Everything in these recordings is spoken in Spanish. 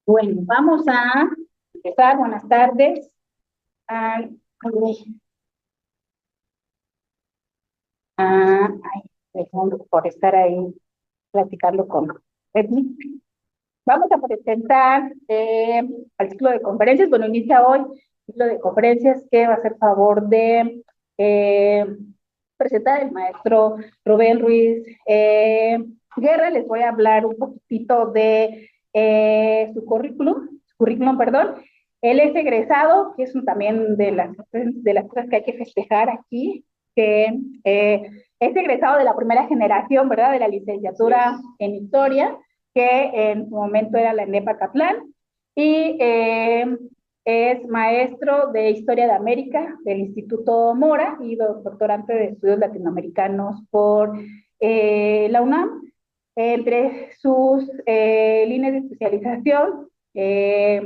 Bueno, vamos a empezar. Buenas tardes. Ay, perdón por estar ahí, platicarlo con Edwin. Vamos a presentar al ciclo de conferencias. Bueno, inicia hoy el ciclo de conferencias que va a hacer favor de eh, presentar el maestro Rubén Ruiz Guerra. Les voy a hablar un poquitito de su currículum, perdón. Él es egresado, que es también de las cosas que hay que festejar aquí, que es egresado de la primera generación, ¿verdad?, de la licenciatura en Historia, que en su momento era la ENEP Acatlán, y es maestro de Historia de América del Instituto Mora y doctorante de Estudios Latinoamericanos por la UNAM. Entre sus líneas de especialización se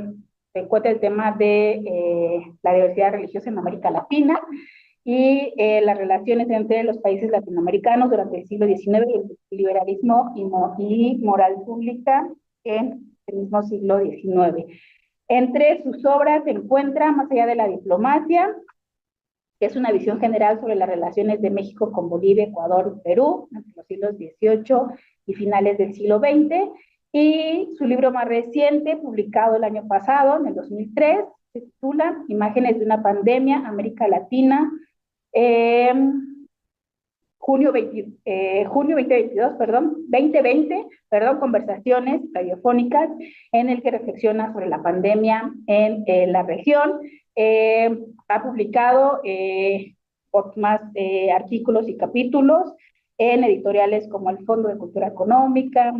encuentra el tema de la diversidad religiosa en América Latina y las relaciones entre los países latinoamericanos durante el siglo XIX y el liberalismo y moral pública en el mismo siglo XIX. Entre sus obras se encuentra Más allá de la diplomacia, que es una visión general sobre las relaciones de México con Bolivia, Ecuador y Perú entre los siglos XVIII y finales del siglo XX. Y su libro más reciente, publicado el año pasado, en el 2003, se titula Imágenes de una pandemia, América Latina, eh, junio 2022, perdón, 2020, perdón, conversaciones radiofónicas en el que reflexiona sobre la pandemia en la región. Ha publicado más artículos y capítulos en editoriales como el Fondo de Cultura Económica,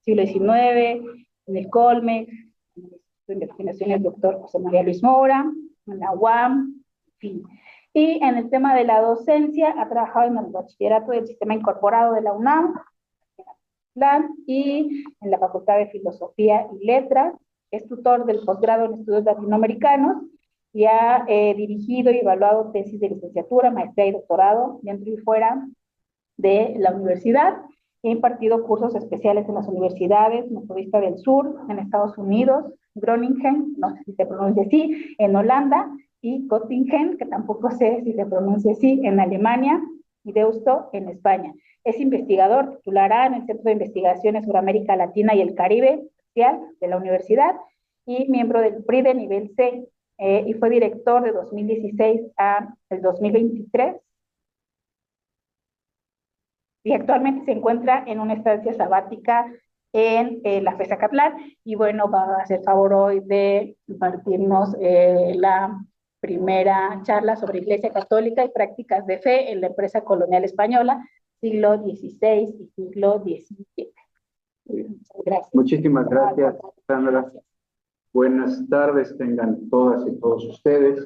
siglo XIX, en el Colmex, en el Instituto de Investigaciones Doctor José María Luis Mora, en la UAM, en fin. Y en el tema de la docencia, ha trabajado en el bachillerato del sistema incorporado de la UNAM y en la Facultad de Filosofía y Letras. Es tutor del posgrado en estudios latinoamericanos y ha dirigido y evaluado tesis de licenciatura, maestría y doctorado dentro y fuera de la universidad. He impartido cursos especiales en las universidades Metodista del Sur, en Estados Unidos, Groningen, no sé si se pronuncia así, en Holanda, y Göttingen, que tampoco sé si se pronuncia así, en Alemania, y Deusto, en España. Es investigador titular A en el Centro de Investigaciones sobre América Latina y el Caribe de la universidad y miembro del PRI de nivel C, y fue director de 2016 a el 2023 y actualmente se encuentra en una estancia sabática en la FES Acatlán y bueno, va a hacer favor hoy de impartirnos la primera charla sobre Iglesia Católica y prácticas de fe en la empresa colonial española, siglo XVI y siglo XVII. Gracias. Muchísimas gracias, Sandra. Buenas tardes tengan todas y todos ustedes.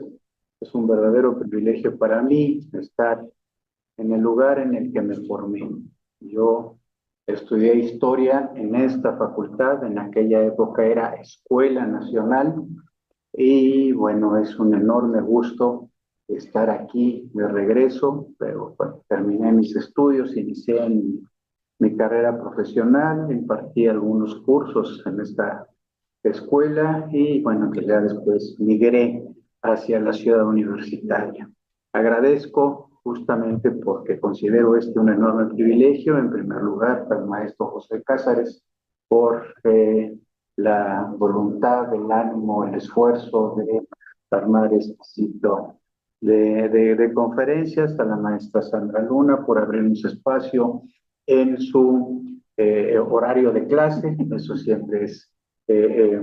Es un verdadero privilegio para mí estar en el lugar en el que me formé. Yo estudié historia en esta facultad, en aquella época era Escuela Nacional, y bueno, es un enorme gusto estar aquí de regreso, pero bueno, terminé mis estudios, inicié en mi carrera profesional, impartí algunos cursos en esta escuela y bueno, que ya después migré hacia la ciudad universitaria. Agradezco justamente porque considero este un enorme privilegio, en primer lugar, al maestro José Cázares por la voluntad, el ánimo, el esfuerzo de armar este ciclo de conferencias, a la maestra Sandra Luna por abrirnos espacio en su horario de clase, eso siempre es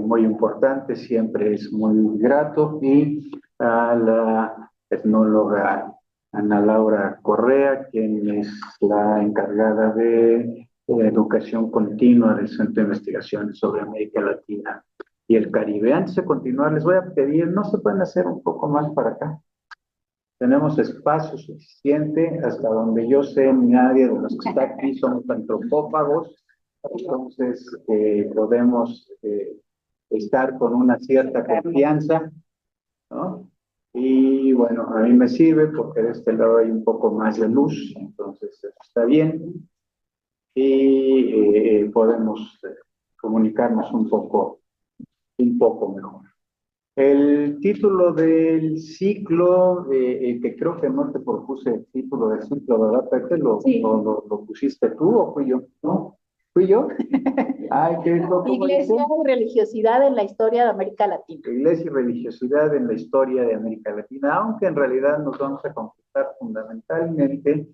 muy importante, siempre es muy grato, y a la etnóloga Ana Laura Correa, quien es la encargada de educación continua del Centro de Investigaciones sobre América Latina y el Caribe. Antes de continuar, les voy a pedir, ¿no se pueden hacer un poco más para acá? Tenemos espacio suficiente, hasta donde yo sé, nadie de los que está aquí somos antropófagos, entonces podemos estar con una cierta confianza, ¿no? Y bueno, a mí me sirve porque de este lado hay un poco más de luz, entonces eso está bien, y podemos comunicarnos un poco un poco mejor. El título del ciclo, que creo que no te propuse el título del ciclo, ¿verdad, Pepe? Sí. ¿Lo pusiste tú o fui yo? ¿No? ¿Fui yo? Ay, qué loco. Iglesia y religiosidad en la historia de América Latina. Iglesia y religiosidad en la historia de América Latina, aunque en realidad nos vamos a concentrar fundamentalmente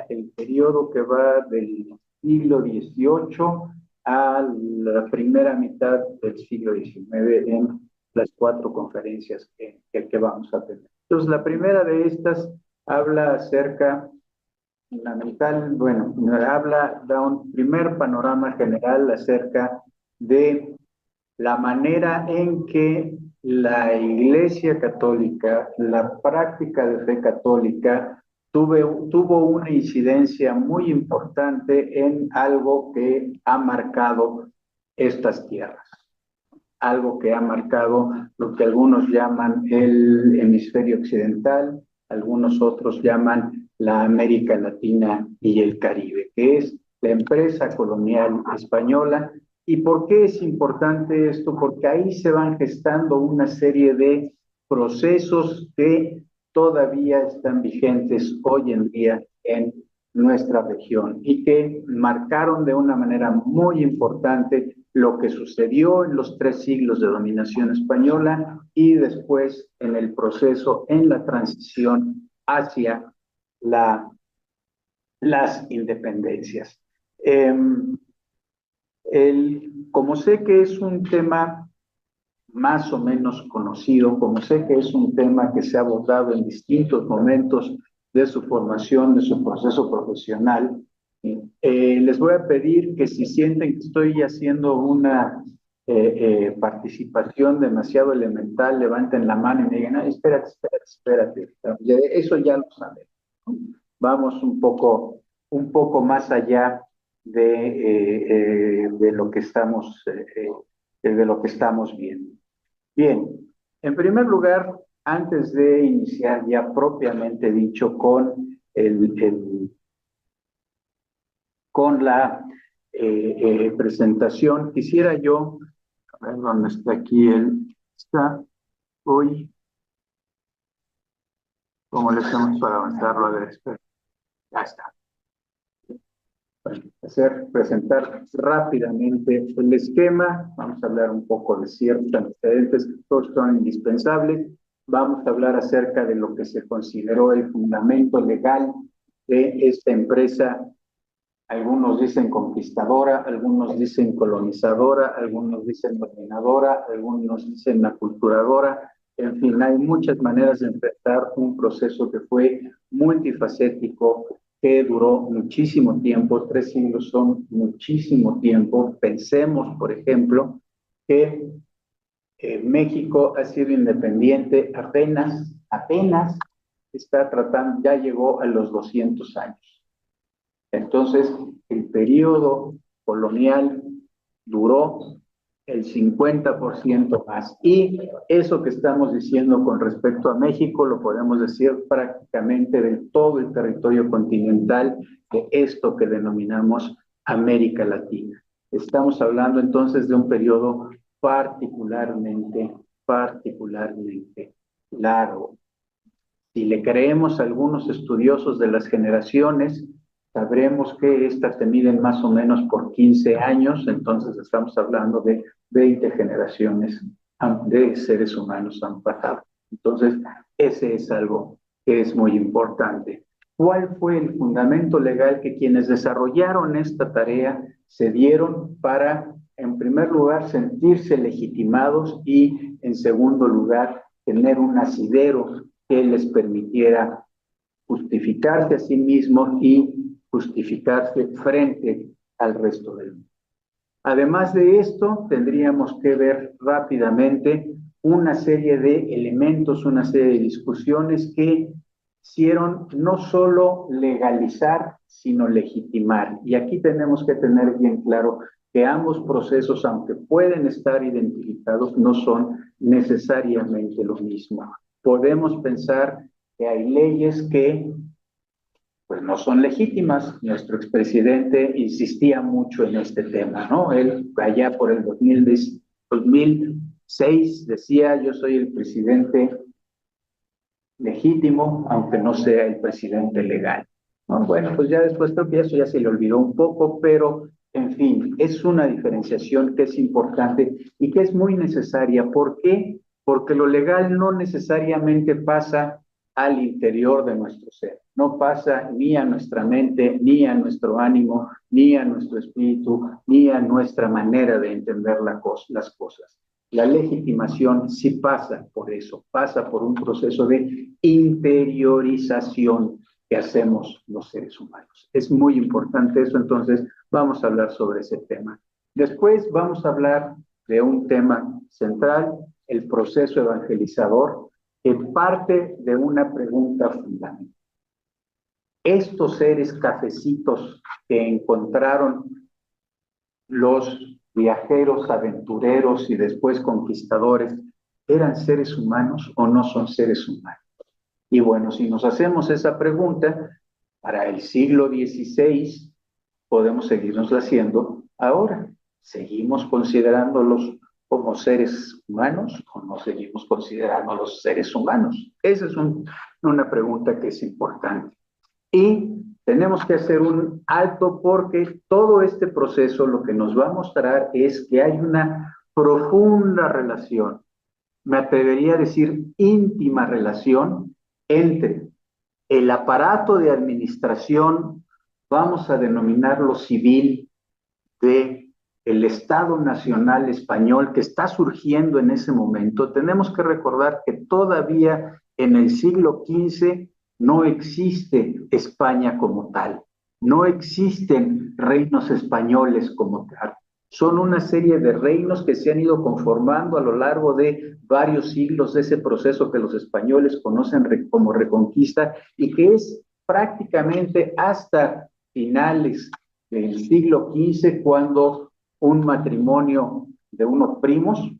el periodo que va del siglo XVIII a la primera mitad del siglo XIX en las 4 conferencias que vamos a tener. Entonces, la primera de estas habla acerca, fundamental, bueno, da un primer panorama general acerca de la manera en que la Iglesia Católica, la práctica de fe católica, tuvo una incidencia muy importante en algo que ha marcado estas tierras, algo que ha marcado lo que algunos llaman el hemisferio occidental, algunos otros llaman la América Latina y el Caribe, que es la empresa colonial española. ¿Y por qué es importante esto? Porque ahí se van gestando una serie de procesos que todavía están vigentes hoy en día en nuestra región y que marcaron de una manera muy importante lo que sucedió en los 3 siglos de dominación española y después en el proceso, en la transición hacia las independencias. Como sé que es un tema más o menos conocido, como sé que es un tema que se ha abordado en distintos momentos de su formación, de su proceso profesional, les voy a pedir que si sienten que estoy haciendo una participación demasiado elemental, levanten la mano y me digan, espérate, eso ya lo sabemos. Vamos un poco más allá de lo que estamos viendo. Bien, en primer lugar, antes de iniciar ya propiamente dicho con la presentación, quisiera yo, a ver dónde está aquí está hoy, ¿cómo le hacemos para avanzarlo? A ver, espera, ya está. Presentar rápidamente el esquema, vamos a hablar un poco de ciertos antecedentes que todos son indispensables, vamos a hablar acerca de lo que se consideró el fundamento legal de esta empresa, algunos dicen conquistadora, algunos dicen colonizadora, algunos dicen dominadora, algunos dicen aculturadora, en fin, hay muchas maneras de enfrentar un proceso que fue multifacético, que duró muchísimo tiempo, 3 siglos son muchísimo tiempo. Pensemos, por ejemplo, que México ha sido independiente apenas está tratando, ya llegó a los 200 años. Entonces, el periodo colonial duró el 50% más. Y eso que estamos diciendo con respecto a México lo podemos decir prácticamente de todo el territorio continental de esto que denominamos América Latina. Estamos hablando entonces de un periodo particularmente largo. Si le creemos a algunos estudiosos de las generaciones, sabremos que estas se miden más o menos por 15 años, entonces estamos hablando de 20 generaciones de seres humanos han pasado. Entonces, ese es algo que es muy importante. ¿Cuál fue el fundamento legal que quienes desarrollaron esta tarea se dieron para, en primer lugar, sentirse legitimados y, en segundo lugar, tener un asidero que les permitiera justificarse a sí mismos y justificarse frente al resto del mundo? Además de esto, tendríamos que ver rápidamente una serie de elementos, una serie de discusiones que hicieron no solo legalizar, sino legitimar. Y aquí tenemos que tener bien claro que ambos procesos, aunque pueden estar identificados, no son necesariamente lo mismo. Podemos pensar que hay leyes que pues no son legítimas. Nuestro expresidente insistía mucho en este tema, ¿no? Él allá por el 2006 decía: yo soy el presidente legítimo, aunque no sea el presidente legal. ¿No? Bueno, pues ya después creo que eso ya se le olvidó un poco, pero en fin, es una diferenciación que es importante y que es muy necesaria. ¿Por qué? Porque lo legal no necesariamente pasa al interior de nuestro ser, no pasa ni a nuestra mente, ni a nuestro ánimo, ni a nuestro espíritu, ni a nuestra manera de entender las cosas. La legitimación sí pasa por eso, pasa por un proceso de interiorización que hacemos los seres humanos. Es muy importante eso, entonces vamos a hablar sobre ese tema. Después vamos a hablar de un tema central, el proceso evangelizador, que parte de una pregunta fundamental. Estos seres cafecitos que encontraron los viajeros, aventureros y después conquistadores, ¿eran seres humanos o no son seres humanos? Y bueno, si nos hacemos esa pregunta, para el siglo XVI podemos seguirnos haciendo ahora. ¿Seguimos considerándolos como seres humanos o no seguimos considerándolos seres humanos? Esa es una pregunta que es importante. Y tenemos que hacer un alto porque todo este proceso lo que nos va a mostrar es que hay una profunda relación, me atrevería a decir íntima relación, entre el aparato de administración, vamos a denominarlo civil, de el Estado Nacional Español que está surgiendo en ese momento. Tenemos que recordar que todavía en el siglo XV no existe España como tal, no existen reinos españoles como tal. Son una serie de reinos que se han ido conformando a lo largo de varios siglos de ese proceso que los españoles conocen como Reconquista y que es prácticamente hasta finales del siglo XV cuando un matrimonio de unos primos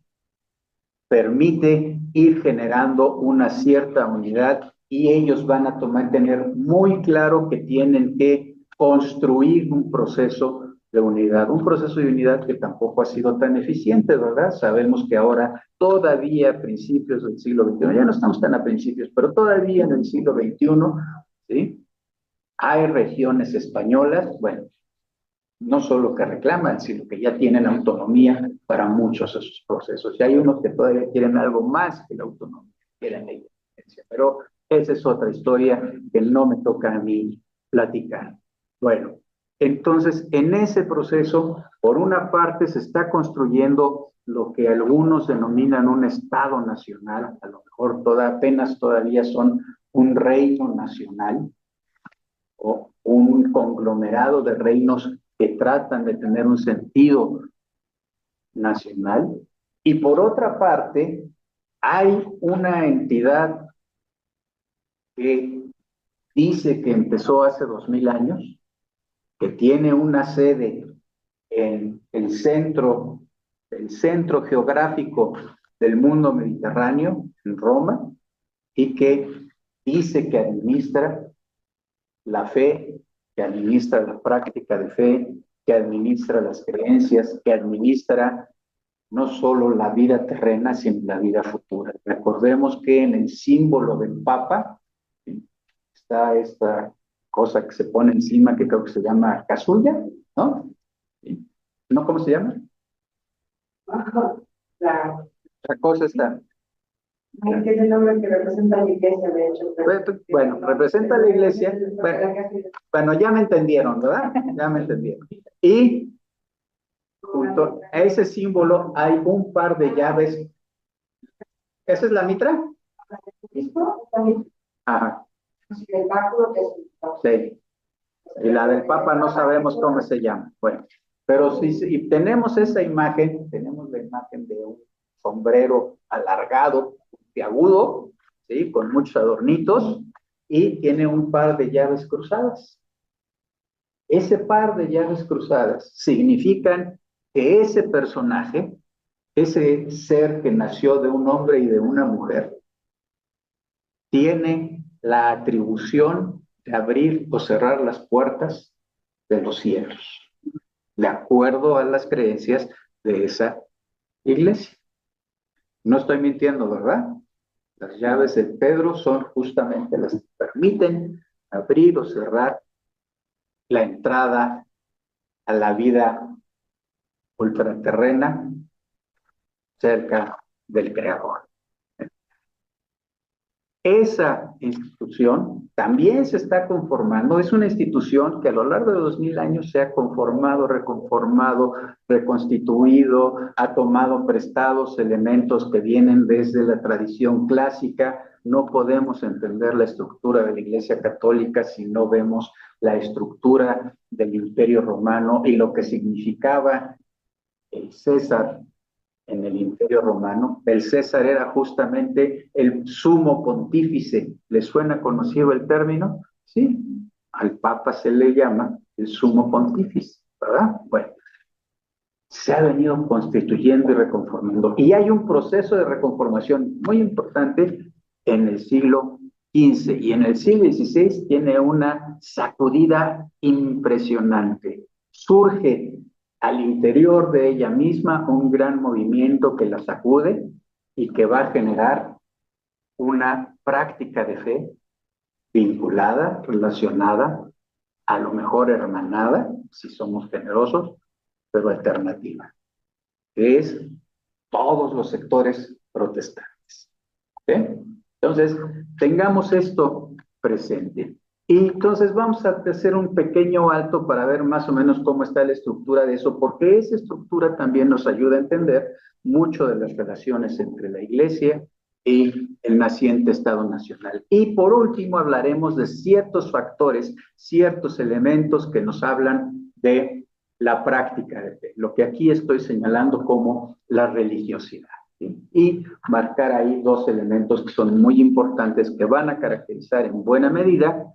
permite ir generando una cierta unidad y ellos van a tener muy claro que tienen que construir un proceso de unidad, un proceso de unidad que tampoco ha sido tan eficiente, ¿verdad? Sabemos que ahora, todavía a principios del siglo XXI, ya no estamos tan a principios, pero todavía en el siglo XXI, ¿sí? Hay regiones españolas, bueno, no solo que reclaman, sino que ya tienen autonomía para muchos de sus procesos. Y hay unos que todavía quieren algo más que la autonomía, quieren la independencia. Pero esa es otra historia que no me toca a mí platicar. Bueno, entonces en ese proceso, por una parte se está construyendo lo que algunos denominan un Estado nacional, a lo mejor apenas todavía son un reino nacional, o un conglomerado de reinos que tratan de tener un sentido nacional. Y por otra parte, hay una entidad que dice que empezó hace 2000 años, que tiene una sede en el centro geográfico del mundo mediterráneo, en Roma, y que dice que administra la fe, que administra la práctica de fe, que administra las creencias, que administra no solo la vida terrena, sino la vida futura. Recordemos que en el símbolo del Papa está esta cosa que se pone encima, que creo que se llama casulla, ¿no? ¿No cómo se llama? La cosa está. Es el nombre que representa la iglesia, de hecho. Bueno, representa la iglesia. Bueno, ya me entendieron, ¿verdad? Ya me entendieron. Y junto a ese símbolo hay un par de llaves. ¿Esa es la mitra? Ajá. Sí. Y la del Papa no sabemos cómo se llama. Bueno, pero si tenemos esa imagen, tenemos la imagen de un sombrero alargado, agudo, ¿sí? Con muchos adornitos, y tiene un par de llaves cruzadas. Ese par de llaves cruzadas significan que ese personaje, ese ser que nació de un hombre y de una mujer, tiene la atribución de abrir o cerrar las puertas de los cielos, de acuerdo a las creencias de esa iglesia. No estoy mintiendo, ¿verdad? Las llaves de Pedro son justamente las que permiten abrir o cerrar la entrada a la vida ultraterrena cerca del Creador. Esa institución también se está conformando, es una institución que a lo largo de 2000 años se ha conformado, reconformado, reconstituido, ha tomado prestados elementos que vienen desde la tradición clásica. No podemos entender la estructura de la Iglesia Católica si no vemos la estructura del Imperio Romano y lo que significaba el César en el Imperio Romano. El César era justamente el sumo pontífice. ¿Le suena conocido el término? Sí, al Papa se le llama el sumo pontífice, ¿verdad? Bueno, se ha venido constituyendo y reconformando. Y hay un proceso de reconformación muy importante en el siglo XV y en el siglo XVI tiene una sacudida impresionante. Surge al interior de ella misma un gran movimiento que la sacude y que va a generar una práctica de fe vinculada, relacionada, a lo mejor hermanada, si somos generosos, pero alternativa, que es todos los sectores protestantes. ¿Okay? Entonces, tengamos esto presente. Y entonces vamos a hacer un pequeño alto para ver más o menos cómo está la estructura de eso, porque esa estructura también nos ayuda a entender mucho de las relaciones entre la Iglesia y el naciente Estado Nacional. Y por último hablaremos de ciertos factores, ciertos elementos que nos hablan de la práctica de fe, lo que aquí estoy señalando como la religiosidad. ¿Sí? Y marcar ahí dos elementos que son muy importantes, que van a caracterizar en buena medida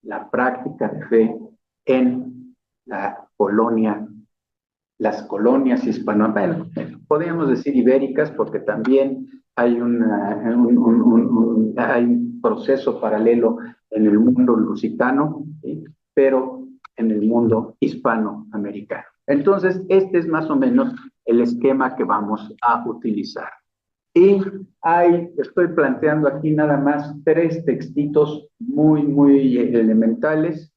la práctica de fe en la colonia, las colonias hispanoamericanas, bueno, podríamos decir ibéricas, porque también hay hay un proceso paralelo en el mundo lusitano, ¿sí? Pero en el mundo hispanoamericano. Entonces, este es más o menos el esquema que vamos a utilizar. Y estoy planteando aquí nada más 3 textitos muy elementales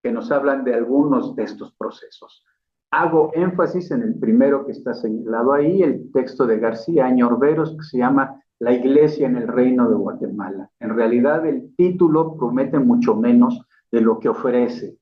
que nos hablan de algunos de estos procesos. Hago énfasis en el primero que está señalado ahí, el texto de García Añorveros, que se llama La Iglesia en el Reino de Guatemala. En realidad, el título promete mucho menos de lo que ofrece.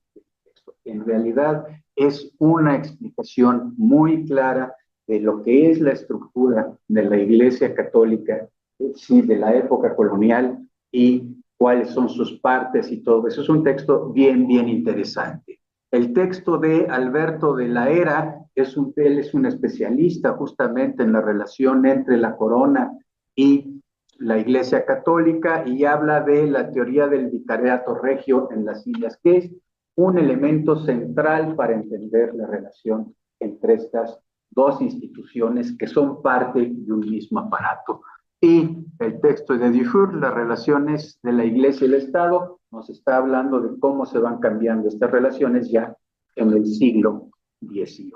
En realidad, es una explicación muy clara de lo que es la estructura de la Iglesia Católica, sí, de la época colonial y cuáles son sus partes y todo. Eso es un texto bien interesante. El texto de Alberto de la Era, él es un especialista justamente en la relación entre la corona y la Iglesia Católica y habla de la teoría del vicariato regio en las Islas, que es un elemento central para entender la relación entre estas dos instituciones que son parte de un mismo aparato. Y el texto de Dufour, las relaciones de la Iglesia y el Estado, nos está hablando de cómo se van cambiando estas relaciones ya en el siglo XVIII.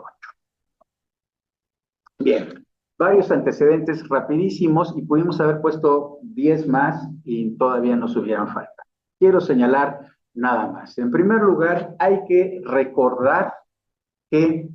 Bien, varios antecedentes rapidísimos y pudimos haber puesto 10 más y todavía nos hubieran falta. Quiero señalar nada más. En primer lugar, hay que recordar que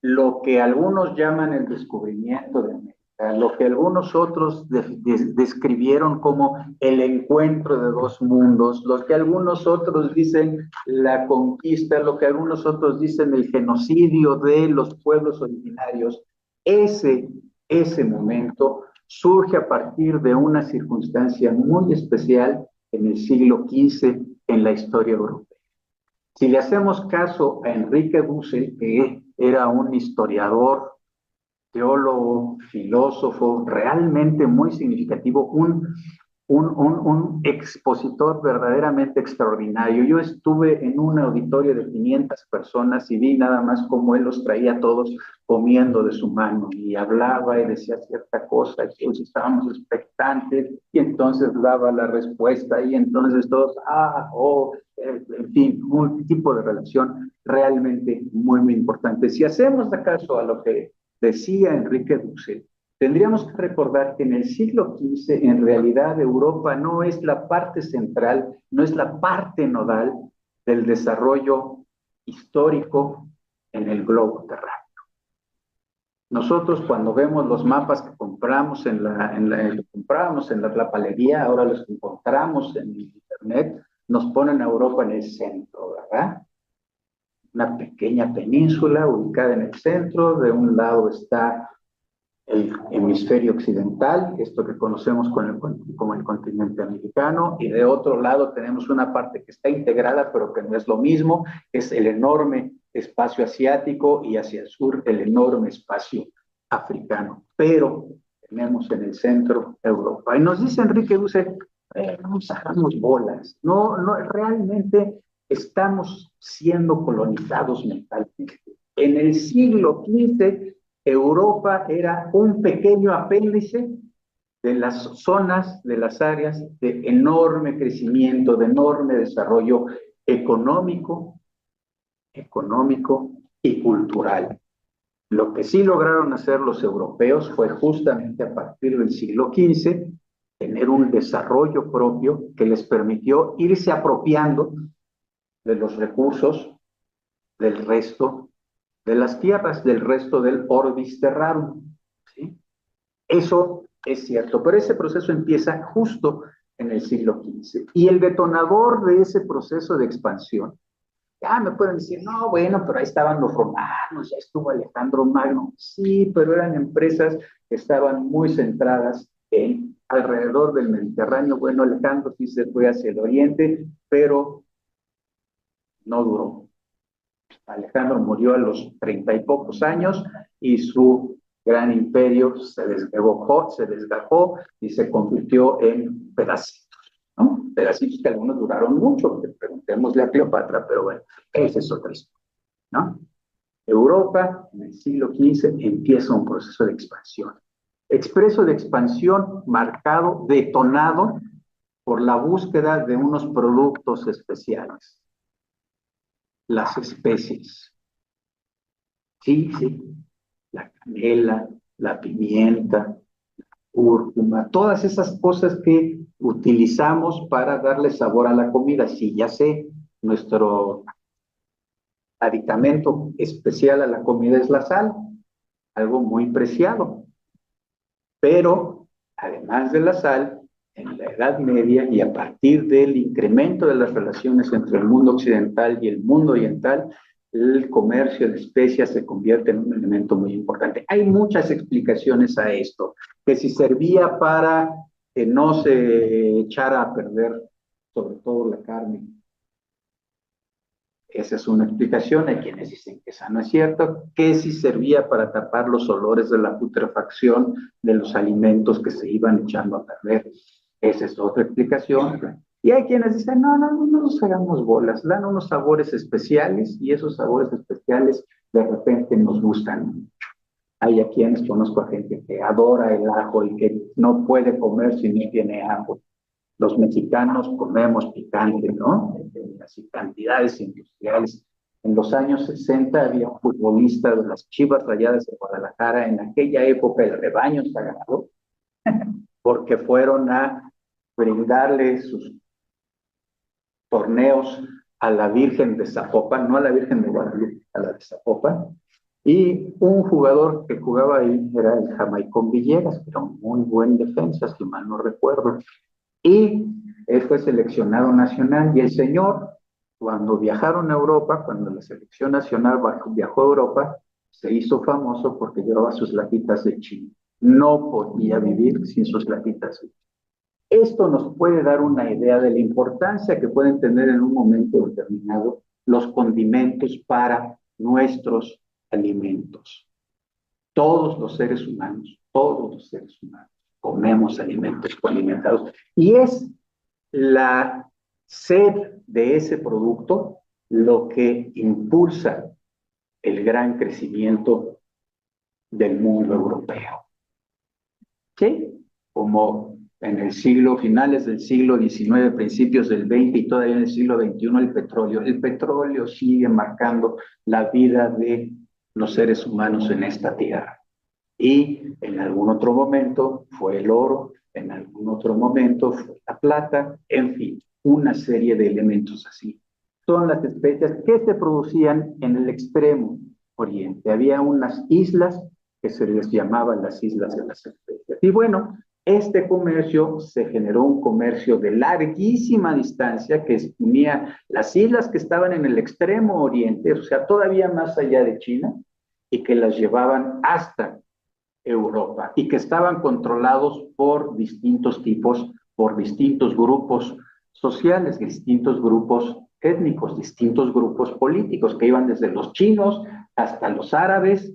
lo que algunos llaman el descubrimiento de América, lo que algunos otros describieron como el encuentro de dos mundos, lo que algunos otros dicen la conquista, lo que algunos otros dicen el genocidio de los pueblos originarios, ese momento surge a partir de una circunstancia muy especial en el siglo XV en la historia europea. Si le hacemos caso a Enrique Dussel, que era un historiador, teólogo, filósofo, realmente muy significativo, un expositor verdaderamente extraordinario. Yo estuve en un auditorio de 500 personas y vi nada más cómo él los traía todos comiendo de su mano y hablaba y decía cierta cosa, y todos estábamos expectantes y entonces daba la respuesta y entonces todos, en fin, un tipo de relación realmente muy importante. Si hacemos caso a lo que decía Enrique Dussel, tendríamos que recordar que en el siglo XV, en realidad, Europa no es la parte central, no es la parte nodal del desarrollo histórico en el globo terráqueo. Nosotros cuando vemos los mapas que compramos comprábamos en la palería, ahora los que encontramos en internet, nos ponen a Europa en el centro, ¿verdad? Una pequeña península ubicada en el centro, de un lado está el hemisferio occidental, esto que conocemos como el continente americano, y de otro lado tenemos una parte que está integrada, pero que no es lo mismo, es el enorme espacio asiático y hacia el sur el enorme espacio africano. Pero tenemos en el centro Europa. Y nos dice Enrique Dussel, no nos hagamos bolas, no, realmente estamos siendo colonizados mentalmente. En el siglo XV, Europa era un pequeño apéndice de las zonas, de las áreas de enorme crecimiento, de enorme desarrollo económico y cultural. Lo que sí lograron hacer los europeos fue justamente a partir del siglo XV tener un desarrollo propio que les permitió irse apropiando de los recursos del resto de las tierras, del resto del orbis terrarum, ¿sí? Eso es cierto, pero ese proceso empieza justo en el siglo XV. Y el detonador de ese proceso de expansión, ya me pueden decir, no, bueno, pero ahí estaban los romanos, ya estuvo Alejandro Magno. Sí, pero eran empresas que estaban muy centradas en alrededor del Mediterráneo. Bueno, Alejandro sí se fue hacia el oriente, pero no duró. Alejandro murió a los 30 y pocos años y su gran imperio se desgajó y se convirtió en pedacitos, ¿no? Pedacitos que algunos duraron mucho, preguntémosle a Cleopatra, pero bueno, esa es otra historia, ¿no? Europa, en el siglo XV, empieza un proceso de expansión. Expreso de expansión marcado, detonado por la búsqueda de unos productos especiales. Las especies. Sí, la canela, la pimienta, la cúrcuma, todas esas cosas que utilizamos para darle sabor a la comida. Sí, ya sé, nuestro aditamento especial a la comida es la sal, algo muy preciado. Pero, además de la sal, en la Edad Media y a partir del incremento de las relaciones entre el mundo occidental y el mundo oriental, el comercio de especias se convierte en un elemento muy importante. Hay muchas explicaciones a esto, que si servía para que no se echara a perder, sobre todo la carne. Esa es una explicación. Hay quienes dicen que esa no es cierto, que si servía para tapar los olores de la putrefacción de los alimentos que se iban echando a perder. Esa es otra explicación. Y hay quienes dicen, no nos hagamos bolas, dan unos sabores especiales y esos sabores especiales de repente nos gustan mucho. Hay a quienes conozco a gente que adora el ajo y que no puede comer si no tiene ajo. Los mexicanos comemos picante, ¿no? Así cantidades industriales. En los años 60 había un futbolista de las Chivas Rayadas de Guadalajara, en aquella época el rebaño sagrado, porque fueron a brindarle sus torneos a la Virgen de Zapopan, no a la Virgen de Guadalupe, a la de Zapopan, y un jugador que jugaba ahí era el Jamaicón Villegas, que era un muy buen defensa, si mal no recuerdo, y él fue seleccionado nacional, y el señor, cuando viajaron a Europa, cuando la selección nacional viajó a Europa, se hizo famoso porque llevaba sus latitas de chile. No podía vivir sin sus latitas de chile. Esto nos puede dar una idea de la importancia que pueden tener en un momento determinado los condimentos para nuestros alimentos. Todos los seres humanos comemos alimentos condimentados. Y es la sed de ese producto lo que impulsa el gran crecimiento del mundo europeo. ¿Sí? Como en el finales del siglo XIX, principios del XX y todavía en el siglo XXI el petróleo. El petróleo sigue marcando la vida de los seres humanos en esta tierra. y en algún otro momento fue el oro, en algún otro momento fue la plata, en fin, una serie de elementos así. Son las especias que se producían en el extremo oriente. Había unas islas que se les llamaban las islas de las especias. Y bueno, este comercio se generó un comercio de larguísima distancia que unía las islas que estaban en el extremo oriente, o sea, todavía más allá de China, y que las llevaban hasta Europa y que estaban controlados por distintos tipos, por distintos grupos sociales, distintos grupos étnicos, distintos grupos políticos que iban desde los chinos hasta los árabes,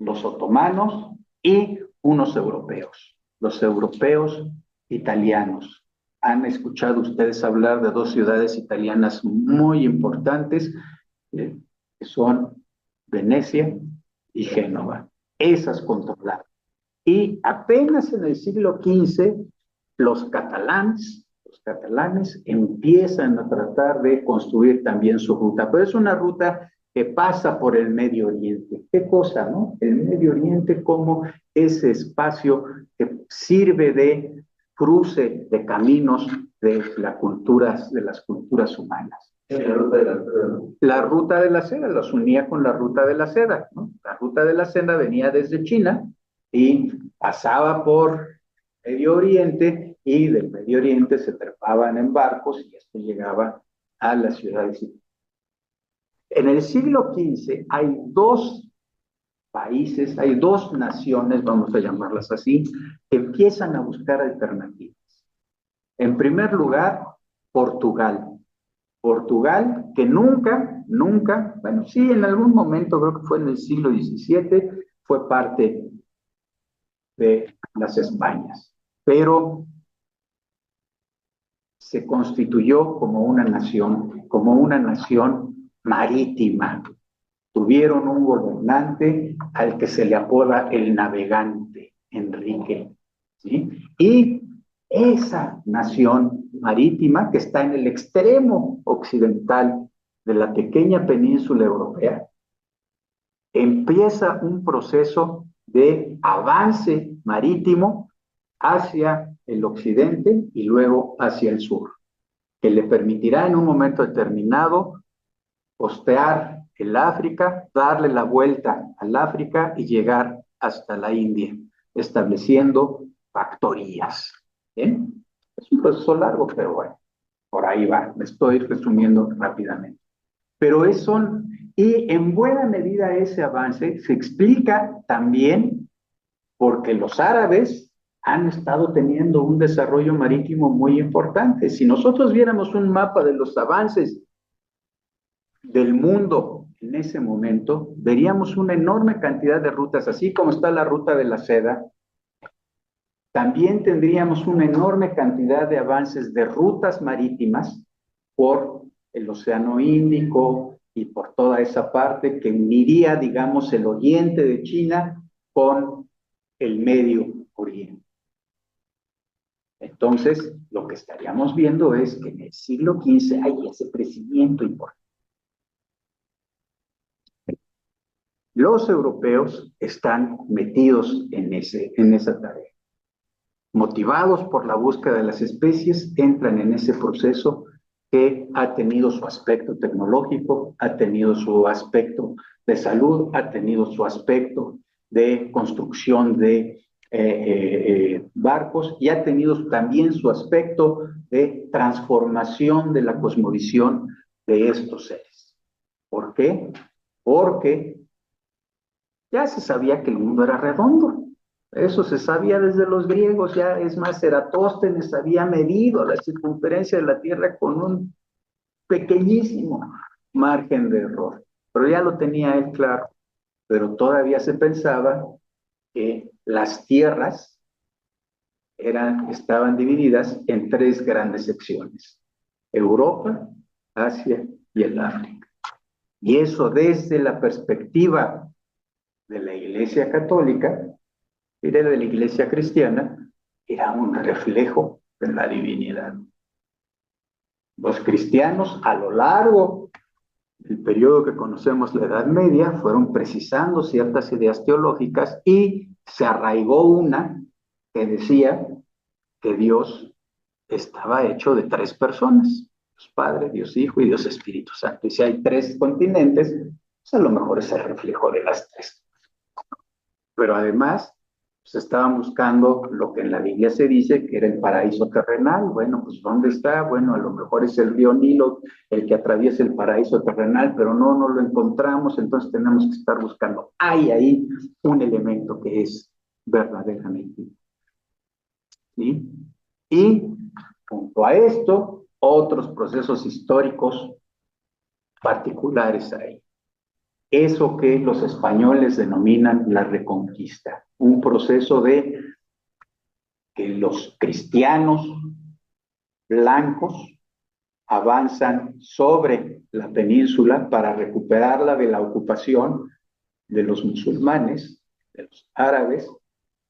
los otomanos y unos europeos, los europeos italianos. Han escuchado ustedes hablar de dos ciudades italianas muy importantes, que son Venecia y Génova. Esas controladas. Y apenas en el siglo XV, los catalanes empiezan a tratar de construir también su ruta, pero es una ruta que pasa por el Medio Oriente. ¿Qué cosa, no? El Medio Oriente como ese espacio que sirve de cruce de caminos de las culturas humanas. La ruta de la seda, ¿no? La ruta de la seda los unía con la ruta de la seda, ¿no? La ruta de la seda venía desde China y pasaba por Medio Oriente y del Medio Oriente se trepaban en barcos y esto llegaba a las ciudades. En el siglo XV hay dos países, hay dos naciones, vamos a llamarlas así, que empiezan a buscar alternativas. En primer lugar, Portugal. Portugal, que nunca, bueno, sí, en algún momento, creo que fue en el siglo XVII, fue parte de las Españas, pero se constituyó como una nación marítima. Tuvieron un gobernante al que se le apoda el navegante, Enrique, ¿sí? Y esa nación marítima que está en el extremo occidental de la pequeña península europea, empieza un proceso de avance marítimo hacia el occidente y luego hacia el sur, que le permitirá en un momento determinado costear el África, darle la vuelta al África y llegar hasta la India, estableciendo factorías. ¿Bien? Es un proceso largo, pero bueno, por ahí va. Me estoy resumiendo rápidamente. Pero y en buena medida ese avance se explica también porque los árabes han estado teniendo un desarrollo marítimo muy importante. Si nosotros viéramos un mapa de los avances del mundo en ese momento, veríamos una enorme cantidad de rutas, así como está la ruta de la seda, también tendríamos una enorme cantidad de avances de rutas marítimas por el Océano Índico y por toda esa parte que uniría, digamos, el oriente de China con el Medio Oriente. Entonces, lo que estaríamos viendo es que en el siglo XV hay ese crecimiento importante. Los europeos están metidos en esa tarea. Motivados por la búsqueda de las especies, entran en ese proceso que ha tenido su aspecto tecnológico, ha tenido su aspecto de salud, ha tenido su aspecto de construcción de barcos y ha tenido también su aspecto de transformación de la cosmovisión de estos seres. ¿Por qué? Porque ya se sabía que el mundo era redondo. Eso se sabía desde los griegos, ya es más, Eratóstenes había medido la circunferencia de la Tierra con un pequeñísimo margen de error, pero ya lo tenía él claro, pero todavía se pensaba que las tierras estaban divididas en tres grandes secciones: Europa, Asia y el África. Y eso desde la perspectiva de la Iglesia Católica y de la Iglesia Cristiana, era un reflejo de la divinidad. Los cristianos a lo largo el periodo que conocemos, la Edad Media, fueron precisando ciertas ideas teológicas y se arraigó una que decía que Dios estaba hecho de tres personas: Dios Padre, Dios Hijo y Dios Espíritu Santo. Y si hay tres continentes, pues a lo mejor es el reflejo de las tres. Pero además, pues estaban buscando lo que en la Biblia se dice que era el paraíso terrenal. Bueno, pues ¿dónde está? Bueno, a lo mejor es el río Nilo el que atraviesa el paraíso terrenal, pero no lo encontramos, entonces tenemos que estar buscando. Hay ahí un elemento que es verdaderamente, ¿sí? Y junto a esto, otros procesos históricos particulares hay. Eso que los españoles denominan la Reconquista, un proceso de que los cristianos blancos avanzan sobre la península para recuperarla de la ocupación de los musulmanes, de los árabes,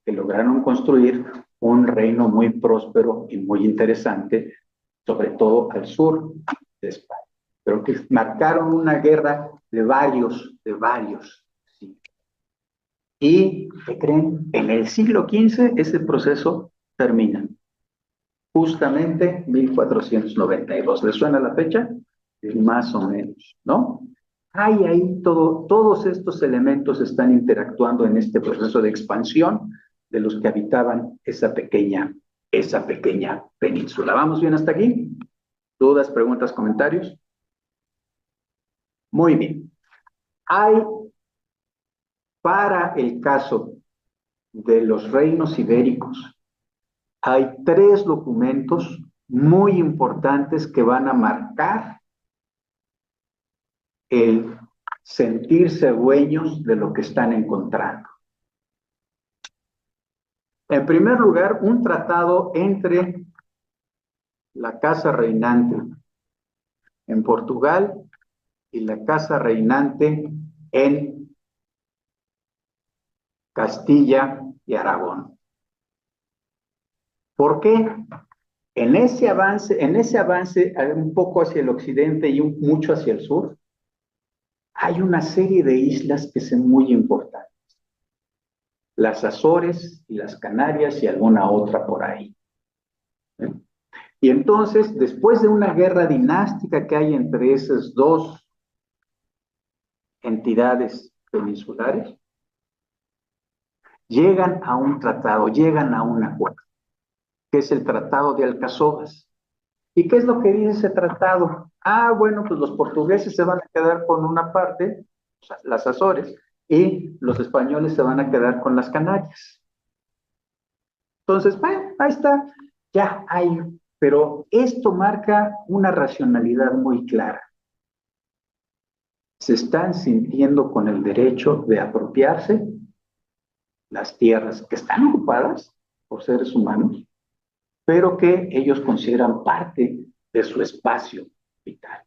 que lograron construir un reino muy próspero y muy interesante, sobre todo al sur de España, pero que marcaron una guerra de varios. ¿Sí? Y, ¿qué creen? En el siglo XV ese proceso termina. Justamente 1492. ¿Les suena la fecha? Más o menos, ¿no? Hay ahí todos estos elementos están interactuando en este proceso de expansión de los que habitaban esa pequeña península. ¿Vamos bien hasta aquí? ¿Dudas, preguntas, comentarios? Muy bien. Hay, para el caso de los reinos ibéricos, hay tres documentos muy importantes que van a marcar el sentirse dueños de lo que están encontrando. En primer lugar, un tratado entre la casa reinante en Portugal y la casa reinante en Castilla y Aragón. ¿Por qué? En ese avance un poco hacia el occidente y mucho hacia el sur, hay una serie de islas que son muy importantes. Las Azores y las Canarias y alguna otra por ahí. Y entonces, después de una guerra dinástica que hay entre esas dos entidades peninsulares, llegan a un tratado, llegan a un acuerdo, que es el Tratado de Alcazovas. ¿Y qué es lo que dice ese tratado? Ah, bueno, pues los portugueses se van a quedar con una parte, o sea, las Azores, y los españoles se van a quedar con las Canarias. Entonces, bueno, ahí está, ya hay, pero esto marca una racionalidad muy clara. Se están sintiendo con el derecho de apropiarse las tierras que están ocupadas por seres humanos, pero que ellos consideran parte de su espacio vital.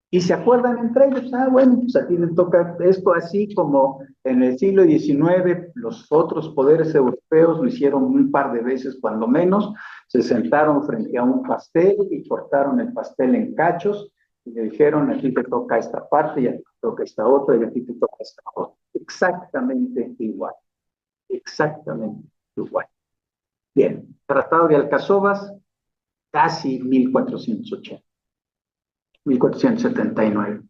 Y se acuerdan entre ellos, ah, bueno, pues a ti le toca esto, así como en el siglo XIX los otros poderes europeos lo hicieron un par de veces cuando menos, se sentaron frente a un pastel y cortaron el pastel en cachos y le dijeron, a ti te toca esta parte, y a ti te toca esta otra, y a ti te toca esta otra. Exactamente igual. Exactamente igual. Bien, Tratado de Alcazovas, casi 1480, 1479.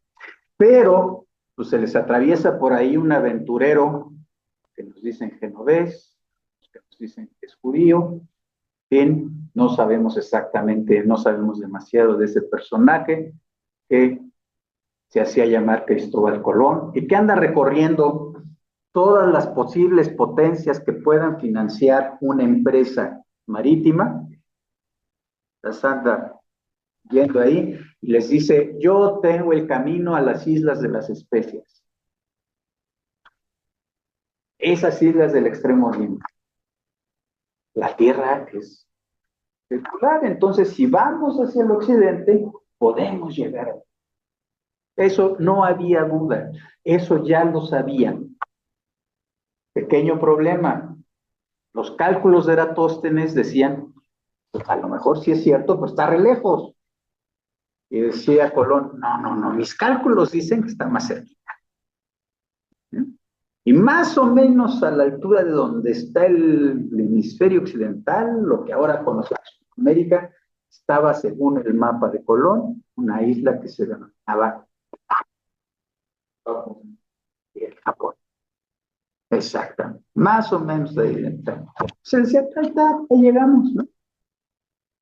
Pero pues se les atraviesa por ahí un aventurero que nos dicen genovés, que nos dicen que es judío, bien, no sabemos exactamente, no sabemos demasiado de ese personaje que se hacía llamar Cristóbal Colón y que anda recorriendo todas las posibles potencias que puedan financiar una empresa marítima, las anda yendo ahí y les dice, yo tengo el camino a las islas de las Especias. Esas islas del Extremo Oriente. La tierra es circular, entonces si vamos hacia el occidente, podemos llegar ahí. Eso no había duda, eso ya lo sabían. Pequeño problema, los cálculos de Eratóstenes decían, pues a lo mejor sí es cierto, pero está re lejos. Y decía Colón, no, mis cálculos dicen que está más cerquita. Y más o menos a la altura de donde está el hemisferio occidental, lo que ahora conocemos como América, estaba, según el mapa de Colón, una isla que se denominaba Japón. Exactamente. Más o menos ahí. Se decía, ahí llegamos, ¿no?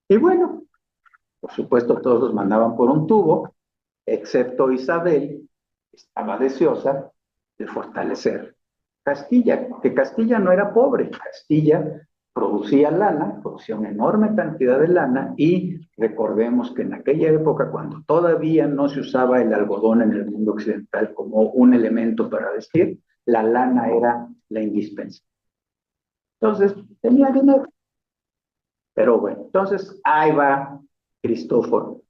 Y bueno, por supuesto, todos los mandaban por un tubo, excepto Isabel, que estaba deseosa de fortalecer Castilla, que Castilla no era pobre, Castilla producía lana, producía una enorme cantidad de lana, y recordemos que en aquella época, cuando todavía no se usaba el algodón en el mundo occidental como un elemento para vestir, la lana era la indispensable. Entonces, tenía dinero. Pero bueno, entonces ahí va Cristóforo.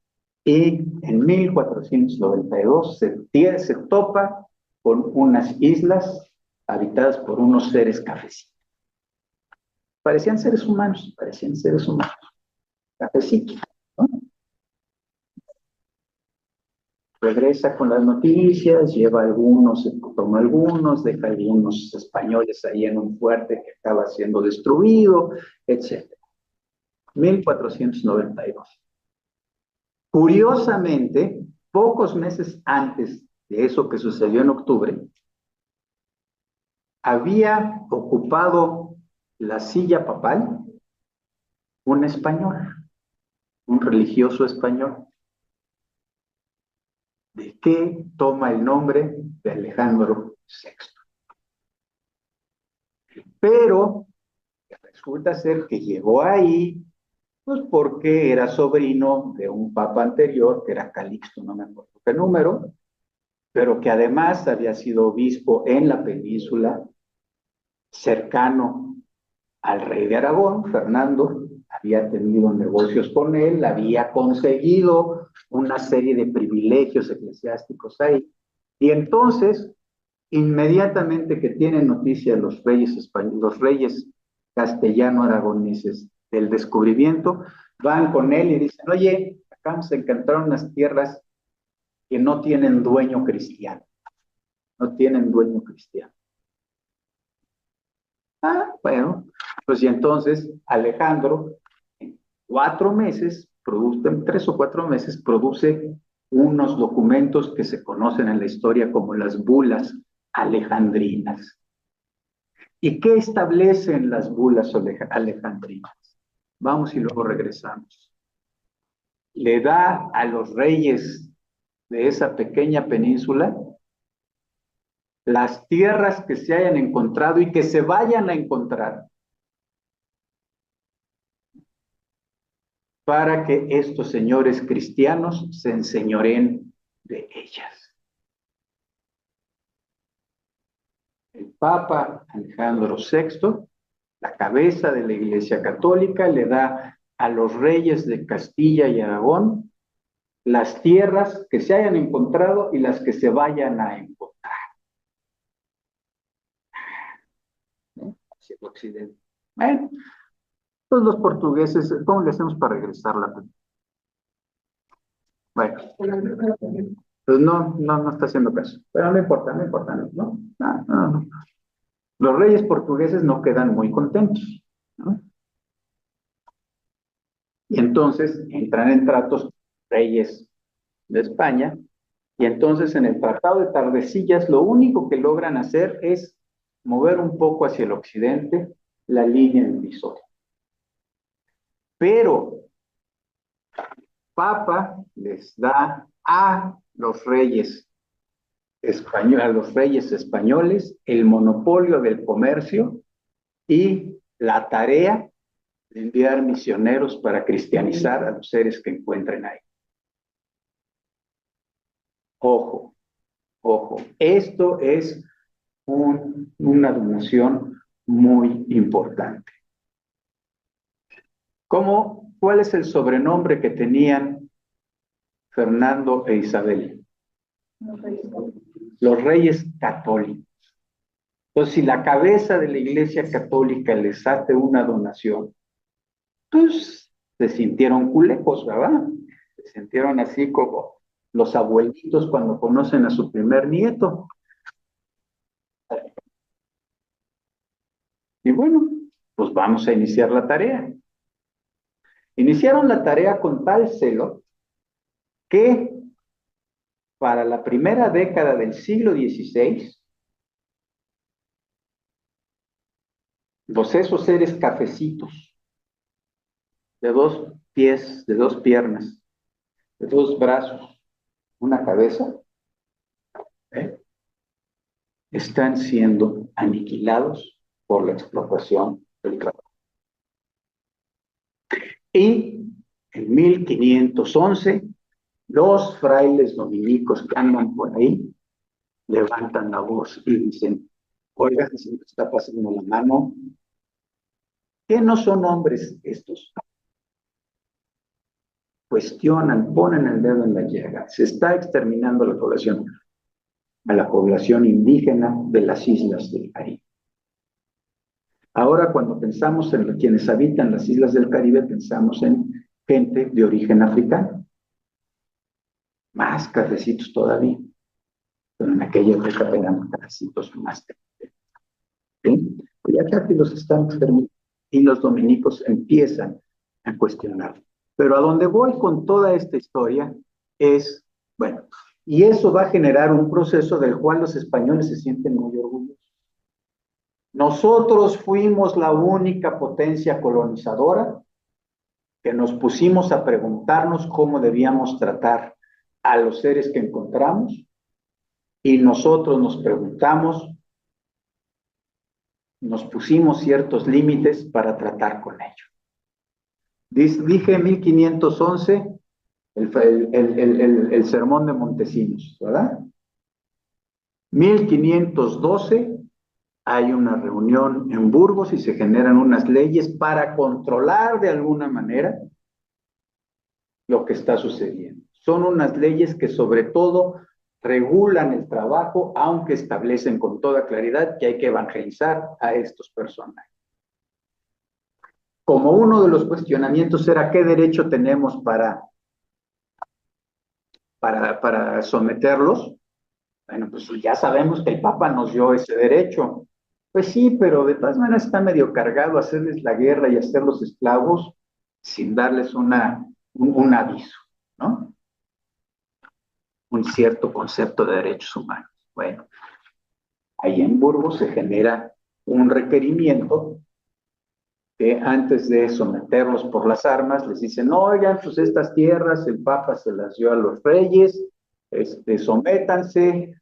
Y en 1492 se topa con unas islas habitadas por unos seres cafecitos. Parecían seres humanos, cafecitos, ¿no? Regresa con las noticias, lleva algunos, toma algunos, deja algunos españoles ahí en un fuerte que estaba siendo destruido, etc. 1492. Curiosamente, pocos meses antes de eso que sucedió en octubre, había ocupado la silla papal un español, un religioso español, de que toma el nombre de Alejandro VI. Pero resulta ser que llegó ahí, pues porque era sobrino de un papa anterior, que era Calixto, no me acuerdo qué número, pero que además había sido obispo en la península, cercano al rey de Aragón, Fernando, había tenido negocios con él, había conseguido una serie de privilegios eclesiásticos ahí. Y entonces, inmediatamente que tienen noticia los reyes españoles, los reyes castellano-aragoneses del descubrimiento, van con él y dicen, oye, acá nos encantaron unas tierras que no tienen dueño cristiano. No tienen dueño cristiano. Bueno, pues y entonces Alejandro, en 4 meses, en 3 o 4 meses, produce unos documentos que se conocen en la historia como las bulas alejandrinas. ¿Y qué establecen las bulas alejandrinas? Vamos y luego regresamos. Le da a los reyes de esa pequeña península las tierras que se hayan encontrado y que se vayan a encontrar, para que estos señores cristianos se enseñoreen de ellas. El Papa Alejandro VI, la cabeza de la Iglesia Católica, le da a los reyes de Castilla y Aragón las tierras que se hayan encontrado y las que se vayan a encontrar. Hacia el occidente. Bueno, pues los portugueses, ¿cómo le hacemos para regresar la película? Bueno, pues no está haciendo caso. Pero no importa, ¿no? No. Los reyes portugueses no quedan muy contentos, ¿no? Y entonces entran en tratos reyes de España, y entonces en el Tratado de Tordesillas lo único que logran hacer es mover un poco hacia el occidente la línea divisoria. Pero Papa les da a los reyes españoles el monopolio del comercio y la tarea de enviar misioneros para cristianizar a los seres que encuentren ahí. Ojo, esto es una donación muy importante. ¿Cuál es el sobrenombre que tenían Fernando e Isabel? Los reyes católicos. Entonces, si la cabeza de la Iglesia Católica les hace una donación, pues se sintieron culecos, ¿verdad? Se sintieron así como los abuelitos cuando conocen a su primer nieto. Y bueno, pues vamos a iniciar la tarea. Iniciaron la tarea con tal celo que para la primera década del siglo XVI, esos seres cafecitos, de 2 pies, de 2 piernas, de 2 brazos, una cabeza, ¿eh? Están siendo aniquilados por la explotación del trabajo. Y en 1511, los frailes dominicos que andan por ahí levantan la voz y dicen, oigan, se me está pasando la mano, ¿qué no son hombres estos? Cuestionan, ponen el dedo en la llaga. Se está exterminando a la población indígena de las islas del Caribe. Ahora, cuando pensamos en quienes habitan las islas del Caribe, pensamos en gente de origen africano. Más cafecitos todavía. Pero en aquella época eran cafecitos más. ¿Sí? Ya casi los están exterminando y los dominicos empiezan a cuestionar. Pero a donde voy con toda esta historia es, bueno, y eso va a generar un proceso del cual los españoles se sienten muy orgullosos. Nosotros fuimos la única potencia colonizadora que nos pusimos a preguntarnos cómo debíamos tratar a los seres que encontramos y nosotros nos preguntamos, nos pusimos ciertos límites para tratar con ellos. Dije 1511, el sermón de Montesinos, ¿verdad? 1512 hay una reunión en Burgos y se generan unas leyes para controlar de alguna manera lo que está sucediendo. Son unas leyes que sobre todo regulan el trabajo, aunque establecen con toda claridad que hay que evangelizar a estos personajes. Como uno de los cuestionamientos era qué derecho tenemos para someterlos, bueno, pues ya sabemos que el Papa nos dio ese derecho. Pues sí, pero de todas maneras está medio cargado hacerles la guerra y hacerlos esclavos sin darles un aviso, ¿no? Un cierto concepto de derechos humanos. Bueno, ahí en Burgos se genera un requerimiento que antes de someterlos por las armas, les dicen, oigan, pues estas tierras el Papa se las dio a los reyes, sométanse,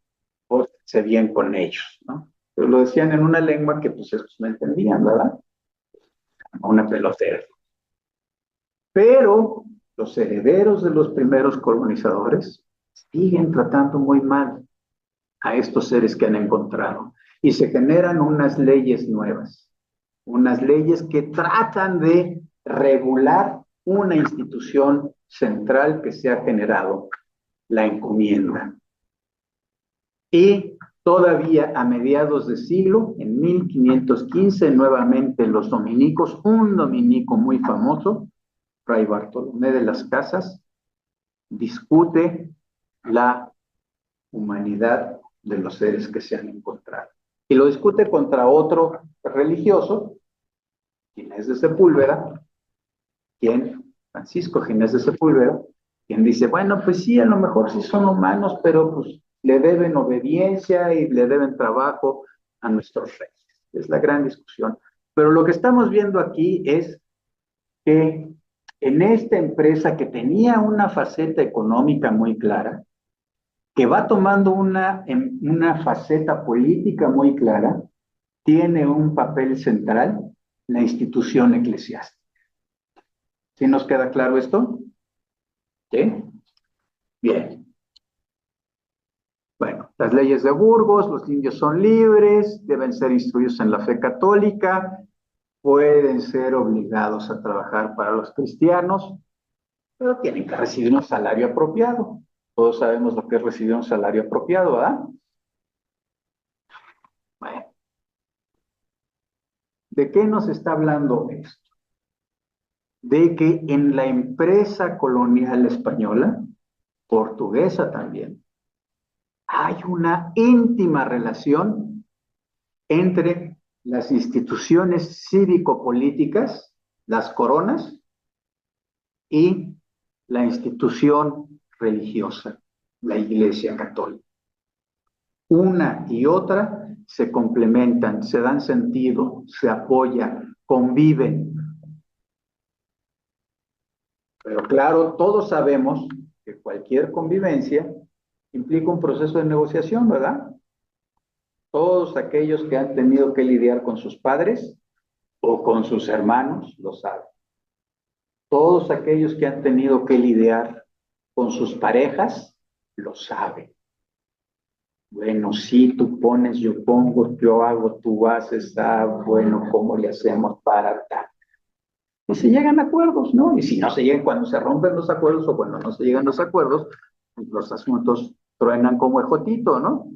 pórtense bien con ellos, ¿no? Pero lo decían en una lengua que pues ellos no entendían, ¿verdad? Una pelotera. Pero los herederos de los primeros colonizadores siguen tratando muy mal a estos seres que han encontrado y se generan unas leyes nuevas, unas leyes que tratan de regular una institución central que se ha generado, la encomienda. Y todavía a mediados de siglo, en 1515, nuevamente los dominicos, un dominico muy famoso, Fray Bartolomé de las Casas, discute la humanidad de los seres que se han encontrado. Y lo discute contra otro religioso, Ginés de Sepúlveda, Francisco Ginés de Sepúlveda, quien dice, bueno, pues sí, a lo mejor sí son humanos, pero pues le deben obediencia y le deben trabajo a nuestros reyes. Es la gran discusión. Pero lo que estamos viendo aquí es que en esta empresa que tenía una faceta económica muy clara, que va tomando una faceta política muy clara, tiene un papel central la institución eclesiástica. ¿Sí nos queda claro esto? ¿Sí? Bien. Bueno, las leyes de Burgos, los indios son libres, deben ser instruidos en la fe católica, pueden ser obligados a trabajar para los cristianos, pero tienen que recibir un salario apropiado. Todos sabemos lo que es recibir un salario apropiado, ¿verdad? Bueno, ¿de qué nos está hablando esto? de que en la empresa colonial española, portuguesa también, hay una íntima relación entre las instituciones cívico-políticas, las coronas, y la institución religiosa, la Iglesia Católica. Una y otra se complementan, se dan sentido, se apoyan, conviven. Pero claro, todos sabemos que cualquier convivencia implica un proceso de negociación, ¿verdad? Todos aquellos que han tenido que lidiar con sus padres o con sus hermanos lo saben. Todos aquellos que han tenido que lidiar con sus parejas lo saben. Bueno, sí, tú pones, yo pongo, yo hago, tú haces, bueno, ¿cómo le hacemos para tal? Y se llegan a acuerdos, ¿no? Y si no se llegan, cuando se rompen los acuerdos o cuando no se llegan los acuerdos, pues los asuntos truenan como ejotito, ¿no?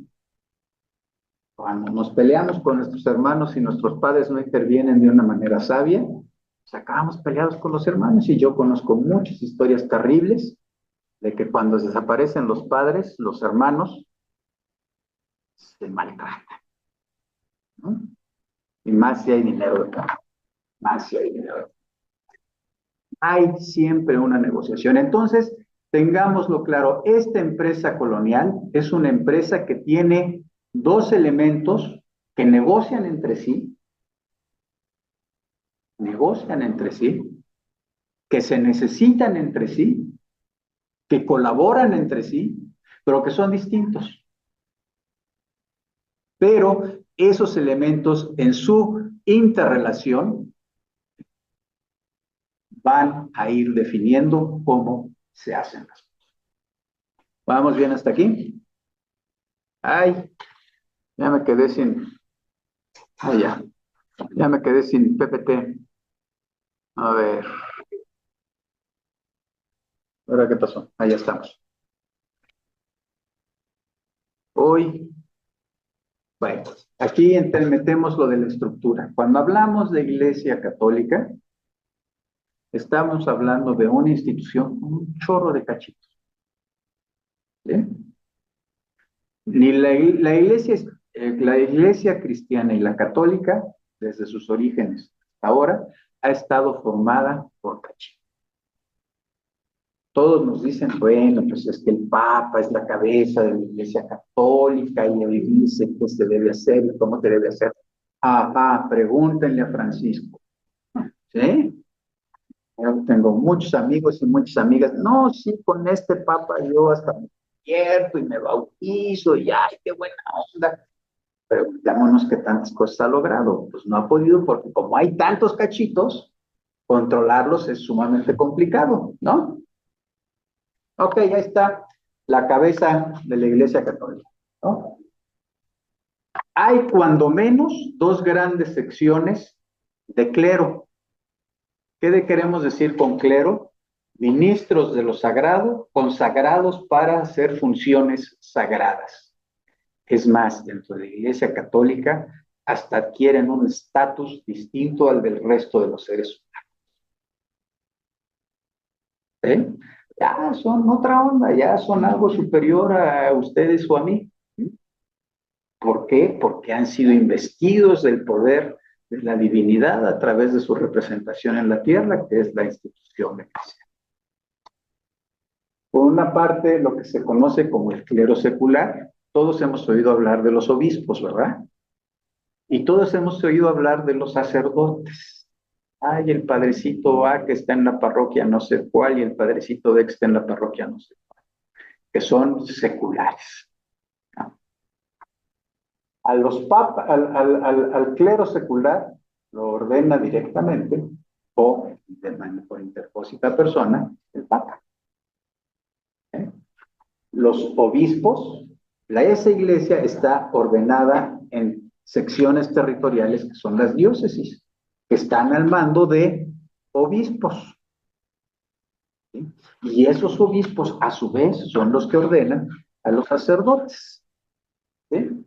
Cuando nos peleamos con nuestros hermanos y nuestros padres no intervienen de una manera sabia, pues acabamos peleados con los hermanos. Y yo conozco muchas historias terribles de que cuando desaparecen los padres, los hermanos se maltratan, ¿no? Y más si hay dinero de cambio, más si hay dinero. Hay siempre una negociación. Entonces, tengámoslo claro, esta empresa colonial es una empresa que tiene dos elementos que negocian entre sí, que se necesitan entre sí, que colaboran entre sí, pero que son distintos. Pero esos elementos en su interrelación van a ir definiendo cómo se hacen las cosas. ¿Vamos bien hasta aquí? Ay, ya me quedé sin... Ay, ya me quedé sin PPT. A ver. ¿Ahora qué pasó? Ahí estamos. Hoy, bueno, aquí metemos lo de la estructura. Cuando hablamos de Iglesia Católica, estamos hablando de una institución con un chorro de cachitos. ¿Sí? Ni la iglesia cristiana y la católica, desde sus orígenes hasta ahora, ha estado formada por cachitos. Todos nos dicen, bueno, pues es que el Papa es la cabeza de la Iglesia Católica y le dice qué se debe hacer y cómo se debe hacer. Pregúntenle a Francisco. ¿Sí? Yo tengo muchos amigos y muchas amigas. No, sí, con este Papa yo hasta me convierto y me bautizo y ¡ay, qué buena onda! Preguntémonos qué tantas cosas ha logrado. Pues no ha podido porque como hay tantos cachitos, controlarlos es sumamente complicado, ¿no? Ok, ya está la cabeza de la Iglesia Católica, ¿no? Hay cuando menos dos grandes secciones de clero. ¿Qué queremos decir con clero? Ministros de lo sagrado, consagrados para hacer funciones sagradas. Es más, dentro de la Iglesia Católica, hasta adquieren un estatus distinto al del resto de los seres humanos. ¿Sí? Ya son otra onda, ya son algo superior a ustedes o a mí. ¿Por qué? Porque han sido investidos del poder de la divinidad a través de su representación en la tierra, que es la institución eclesial. Por una parte, lo que se conoce como el clero secular, todos hemos oído hablar de los obispos, ¿verdad? Y todos hemos oído hablar de los sacerdotes. Ay, el padrecito A que está en la parroquia no sé cuál y el padrecito B que está en la parroquia no sé cuál, que son seculares. ¿No? A los al clero secular lo ordena directamente o por interpósita persona el Papa. Los obispos, esa iglesia está ordenada en secciones territoriales que son las diócesis, que están al mando de obispos. ¿Sí? Y esos obispos, a su vez, son los que ordenan a los sacerdotes. ¿Sí?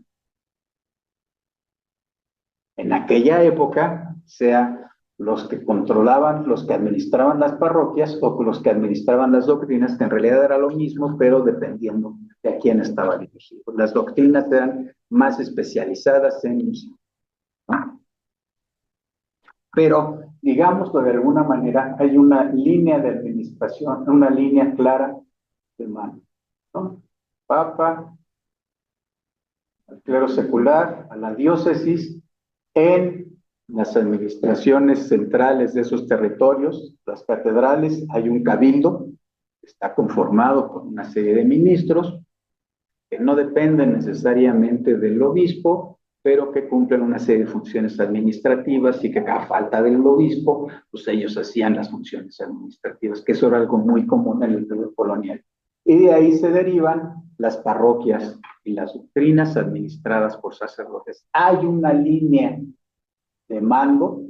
En aquella época, sea los que controlaban, los que administraban las parroquias o los que administraban las doctrinas, que en realidad era lo mismo, pero dependiendo de a quién estaba dirigido. Las doctrinas eran más especializadas en música, ¿no? Pero, digámoslo de alguna manera, hay una línea de administración, una línea clara de mando, ¿no? Papa, al clero secular, a la diócesis, en las administraciones centrales de esos territorios, las catedrales, hay un cabildo que está conformado por una serie de ministros que no dependen necesariamente del obispo, pero que cumplen una serie de funciones administrativas y que a falta del obispo, pues ellos hacían las funciones administrativas, que eso era algo muy común en el periodo colonial. Y de ahí se derivan las parroquias y las doctrinas administradas por sacerdotes. Hay una línea de mando,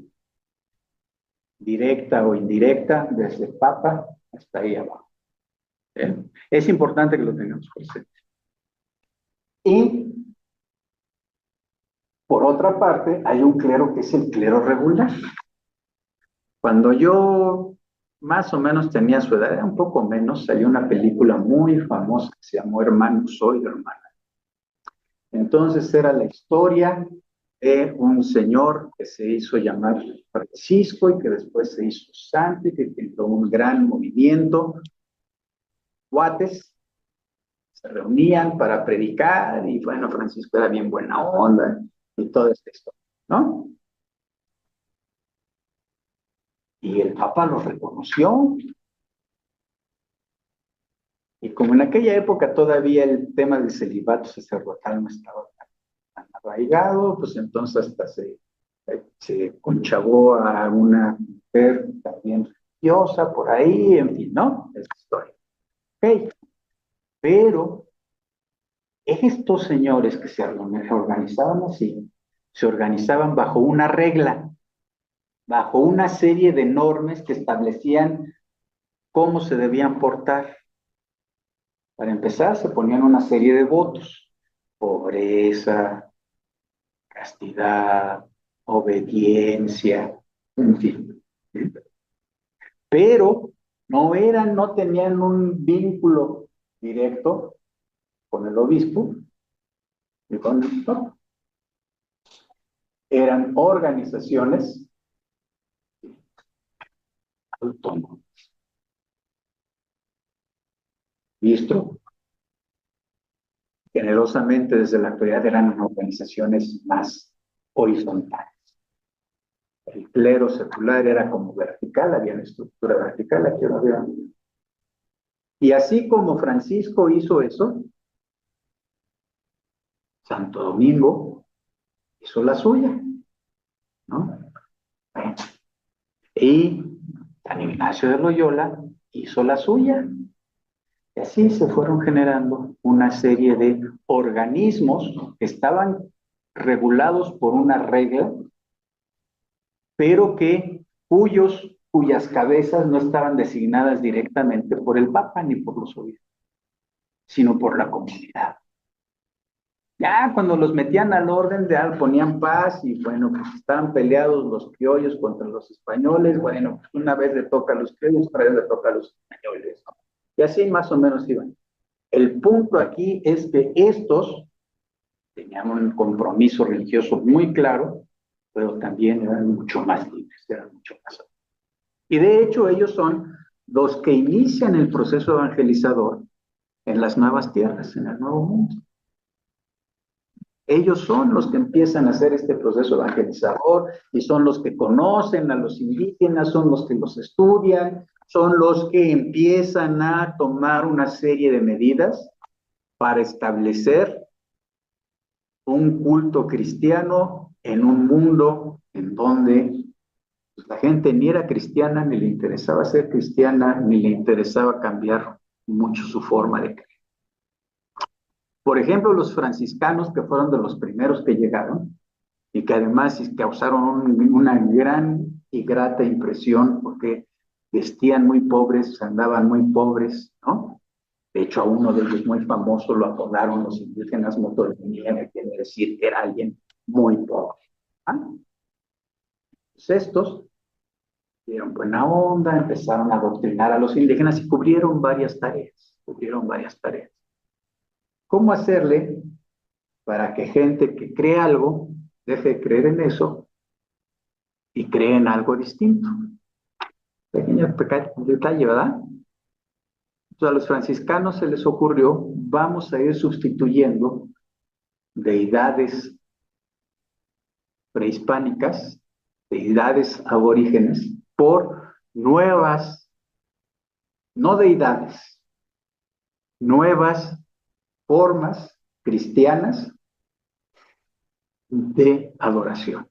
directa o indirecta, desde el Papa hasta ahí abajo. Es importante que lo tengamos presente. Y, por otra parte, hay un clero que es el clero regular. Cuando yo más o menos tenía su edad, era un poco menos, salió una película muy famosa que se llamó Hermano, soy hermana. Entonces era la historia de un señor que se hizo llamar Francisco y que después se hizo santo y que creó un gran movimiento. Cuates se reunían para predicar y bueno, Francisco era bien buena onda y todo esto, ¿no? Y el Papa lo reconoció. Y como en aquella época todavía el tema del celibato sacerdotal no estaba tan arraigado, pues entonces hasta se conchavó a una mujer también religiosa por ahí, en fin, ¿no? Es historia. Ok, pero estos señores que se organizaban así, se organizaban bajo una regla, bajo una serie de normas que establecían cómo se debían portar. Para empezar, se ponían una serie de votos: pobreza, castidad, obediencia, en fin. Pero no tenían un vínculo directo con el obispo y con el papa. Eran organizaciones autónomas. Visto generosamente desde la actualidad, eran organizaciones más horizontales. El clero secular era como vertical, había una estructura vertical, aquí lo veo. Y así como Francisco hizo eso, Santo Domingo hizo la suya, ¿no? Bueno, y San Ignacio de Loyola hizo la suya. Y así se fueron generando una serie de organismos que estaban regulados por una regla, pero cuyas cabezas no estaban designadas directamente por el Papa ni por los obispos, sino por la comunidad. Ya cuando los metían al orden, ponían paz y bueno, pues estaban peleados los criollos contra los españoles, bueno, pues una vez le toca a los criollos, otra vez le toca a los españoles, ¿no? Y así más o menos iban. El punto aquí es que estos tenían un compromiso religioso muy claro, pero también eran mucho más libres, eran mucho más. Y de hecho ellos son los que inician el proceso evangelizador en las nuevas tierras, en el nuevo mundo. Ellos son los que empiezan a hacer este proceso evangelizador y son los que conocen a los indígenas, son los que los estudian, son los que empiezan a tomar una serie de medidas para establecer un culto cristiano en un mundo en donde pues, la gente ni era cristiana, ni le interesaba ser cristiana, ni le interesaba cambiar mucho su forma de creer. Por ejemplo, los franciscanos, que fueron de los primeros que llegaron, y que además causaron una gran y grata impresión, porque vestían muy pobres, andaban muy pobres, ¿no? De hecho, a uno de ellos muy famoso lo apodaron los indígenas Moto de Nieve, que quiere decir que era alguien muy pobre. ¿Ah? Pues estos dieron buena onda, empezaron a adoctrinar a los indígenas y cubrieron varias tareas. ¿Cómo hacerle para que gente que cree algo deje de creer en eso y cree en algo distinto? Pequeño detalle, ¿verdad? Entonces a los franciscanos se les ocurrió, vamos a ir sustituyendo deidades prehispánicas, deidades aborígenes, por nuevas, no deidades, nuevas formas cristianas de adoración.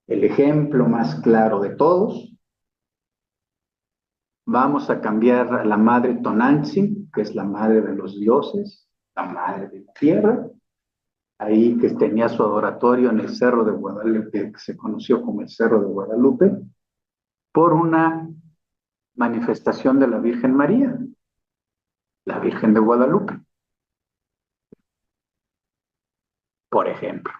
El ejemplo más claro de todos, vamos a cambiar a la madre Tonantzin, que es la madre de los dioses, la madre de la tierra, ahí que tenía su adoratorio en el Cerro de Guadalupe, que se conoció como el Cerro de Guadalupe, por una manifestación de la Virgen María, la Virgen de Guadalupe, por ejemplo.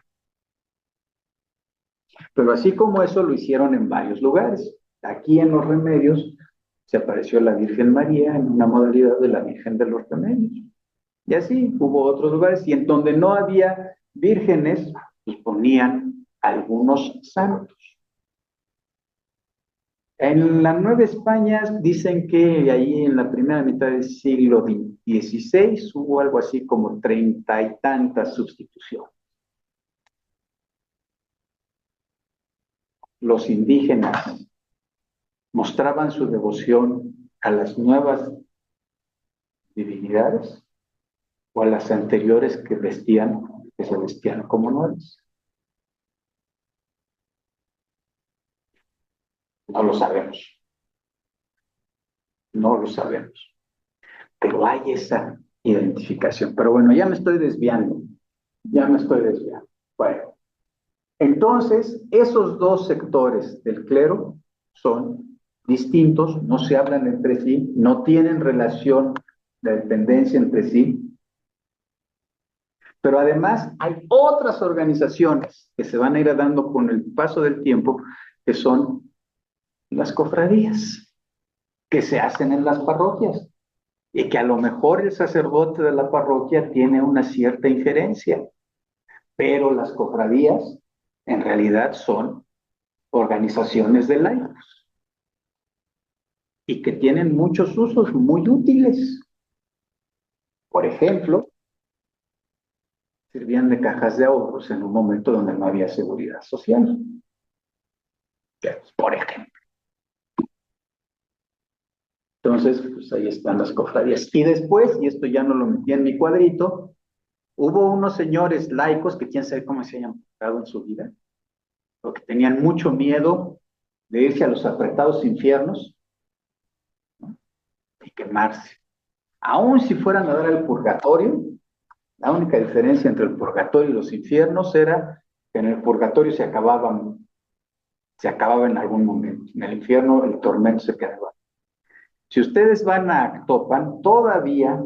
Pero así como eso lo hicieron en varios lugares. Aquí en Los Remedios se apareció la Virgen María en una modalidad de la Virgen de los Remedios. Y así hubo otros lugares, y en donde no había vírgenes, pues ponían algunos santos. En la Nueva España dicen que ahí en la primera mitad del siglo XVI hubo algo así como 30 y tantas sustituciones. Los indígenas mostraban su devoción a las nuevas divinidades o a las anteriores que se vestían como nuevas. No lo sabemos. No lo sabemos. Pero hay esa identificación. Pero bueno, ya me estoy desviando. Bueno, entonces, esos dos sectores del clero son distintos, no se hablan entre sí, no tienen relación de dependencia entre sí, pero además hay otras organizaciones que se van a ir dando con el paso del tiempo, que son las cofradías, que se hacen en las parroquias, y que a lo mejor el sacerdote de la parroquia tiene una cierta injerencia, pero las cofradías en realidad son organizaciones de laicos y que tienen muchos usos muy útiles. Por ejemplo, servían de cajas de ahorros en un momento donde no había seguridad social. Por ejemplo. Entonces, pues ahí están las cofradías. Y después, y esto ya no lo metí en mi cuadrito, hubo unos señores laicos que quién sabe cómo se hayan portado en su vida, porque tenían mucho miedo de irse a los apretados infiernos, ¿no? Y quemarse. Aún si fueran a dar al purgatorio, la única diferencia entre el purgatorio y los infiernos era que en el purgatorio se acababa en algún momento. En el infierno el tormento se quedaba. Si ustedes van a Actopan, todavía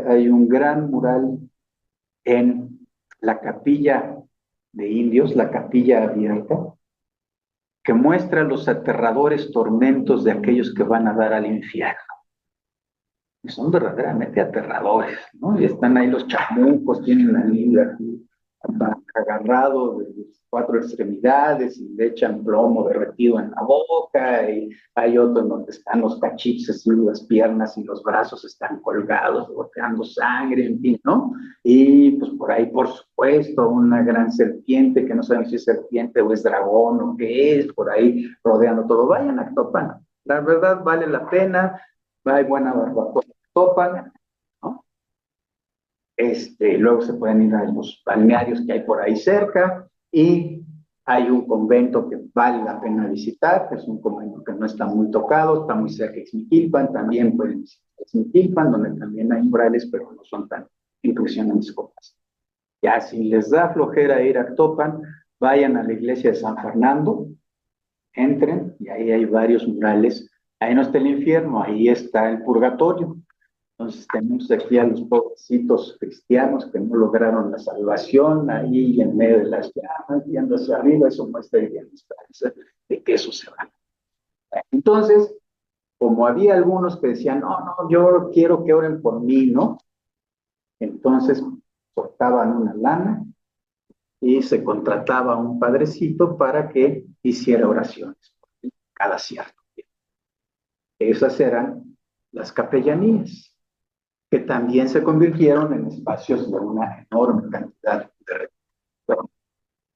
hay un gran mural en la capilla de indios, la capilla abierta, que muestra los aterradores tormentos de aquellos que van a dar al infierno. Y son verdaderamente aterradores, ¿no? Y están ahí los chamucos, tienen la línea agarrado de las 4 extremidades y le echan plomo derretido en la boca, y hay otro en donde están los cachiches y las piernas y los brazos están colgados, goteando sangre, en fin, ¿no? Y pues por ahí, por supuesto, una gran serpiente, que no saben si es serpiente o es dragón o qué es, por ahí rodeando todo. Vayan a Actopan, la verdad vale la pena, hay buena barbacoa en Actopan, ¿no? Luego se pueden ir a los balnearios que hay por ahí cerca, y hay un convento que vale la pena visitar, que es un convento que no está muy tocado, está muy cerca de Ixmiquilpan, también pueden visitar Ixmiquilpan, donde también hay murales, pero no son tan impresionantes como estas. Ya si les da flojera ir a Actopan, vayan a la iglesia de San Fernando, entren, y ahí hay varios murales. Ahí no está el infierno, ahí está el purgatorio. Entonces tenemos aquí a los pobrecitos cristianos que no lograron la salvación, ahí en medio de las llamas, viendo hacia arriba. Eso muestra el bienestar. de que eso se va. Entonces, como había algunos que decían, no, yo quiero que oren por mí, ¿no? Entonces, cortaban una lana y se contrataba a un padrecito para que hiciera oraciones cada cierto tiempo. Esas eran las capellanías, que también se convirtieron en espacios de una enorme cantidad de recursos.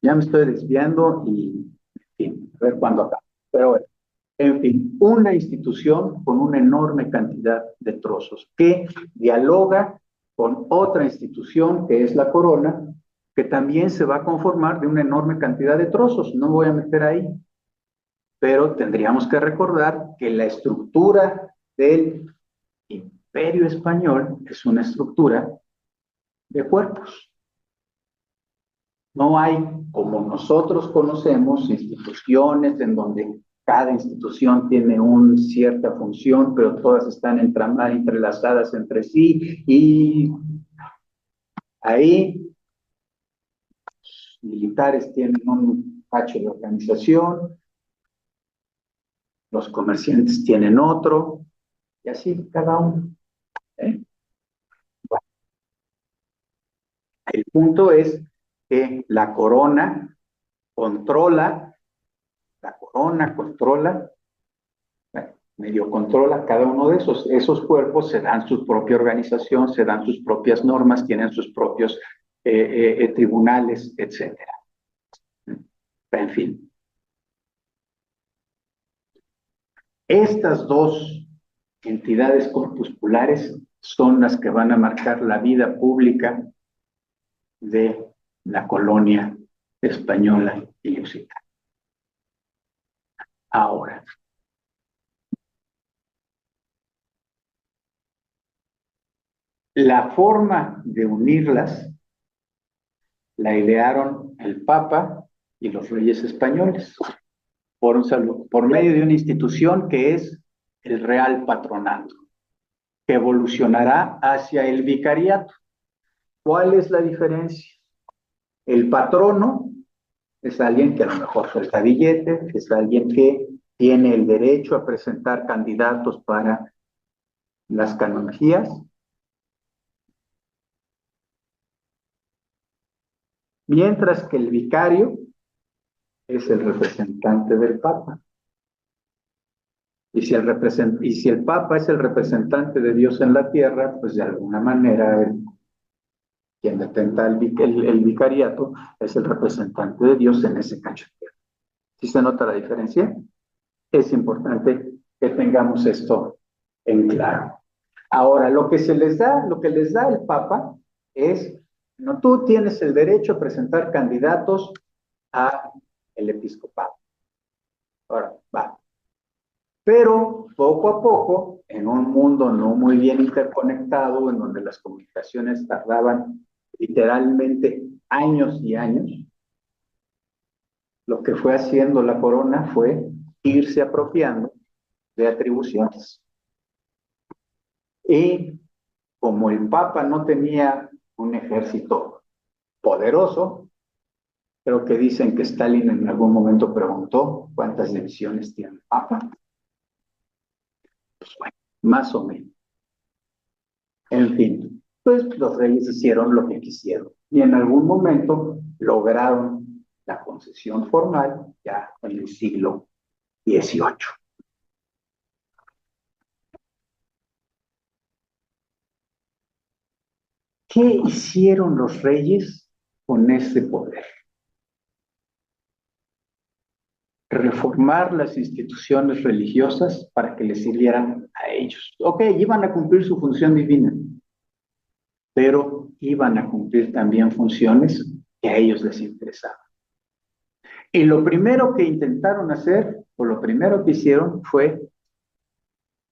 Ya me estoy desviando y, en fin, a ver cuándo acaba. Pero bueno, en fin, una institución con una enorme cantidad de trozos que dialoga con otra institución que es la corona, que también se va a conformar de una enorme cantidad de trozos. No voy a meter ahí, pero tendríamos que recordar que la estructura del Imperio Español es una estructura de cuerpos. No hay, como nosotros conocemos, instituciones en donde cada institución tiene una cierta función, pero todas están entrelazadas entre sí, y ahí los militares tienen un cacho de organización, los comerciantes tienen otro, y así cada uno. Bueno, el punto es que la corona controla, medio controla cada uno de esos cuerpos, se dan su propia organización, se dan sus propias normas, tienen sus propios tribunales, etcétera. En fin. Estas dos entidades corpusculares son las que van a marcar la vida pública de la colonia española y lusitana. Ahora, la forma de unirlas la idearon el Papa y los reyes españoles por medio de una institución que es el Real Patronato, que evolucionará hacia el vicariato. ¿Cuál es la diferencia? El patrono es alguien que a lo mejor suelta billetes, es alguien que tiene el derecho a presentar candidatos para las canonjías, mientras que el vicario es el representante del Papa. Y si el Papa es el representante de Dios en la tierra, pues de alguna manera quien detenta el vicariato es el representante de Dios en ese cacho de tierra. ¿Sí se nota la diferencia? Es importante que tengamos esto en claro. Ahora, lo que les da el Papa es, no, tú tienes el derecho a presentar candidatos a el episcopado. Ahora, va. Pero poco a poco, en un mundo no muy bien interconectado, en donde las comunicaciones tardaban literalmente años y años, lo que fue haciendo la corona fue irse apropiando de atribuciones. Y como el Papa no tenía un ejército poderoso, creo que dicen que Stalin en algún momento preguntó cuántas divisiones tiene el Papa. Pues bueno, más o menos. En fin, pues los reyes hicieron lo que quisieron y en algún momento lograron la concesión formal ya en el siglo XVIII. ¿Qué hicieron los reyes con ese poder? Reformar las instituciones religiosas para que les sirvieran a ellos. Ok, iban a cumplir su función divina, pero iban a cumplir también funciones que a ellos les interesaban. Y lo primero que intentaron hacer, o lo primero que hicieron fue,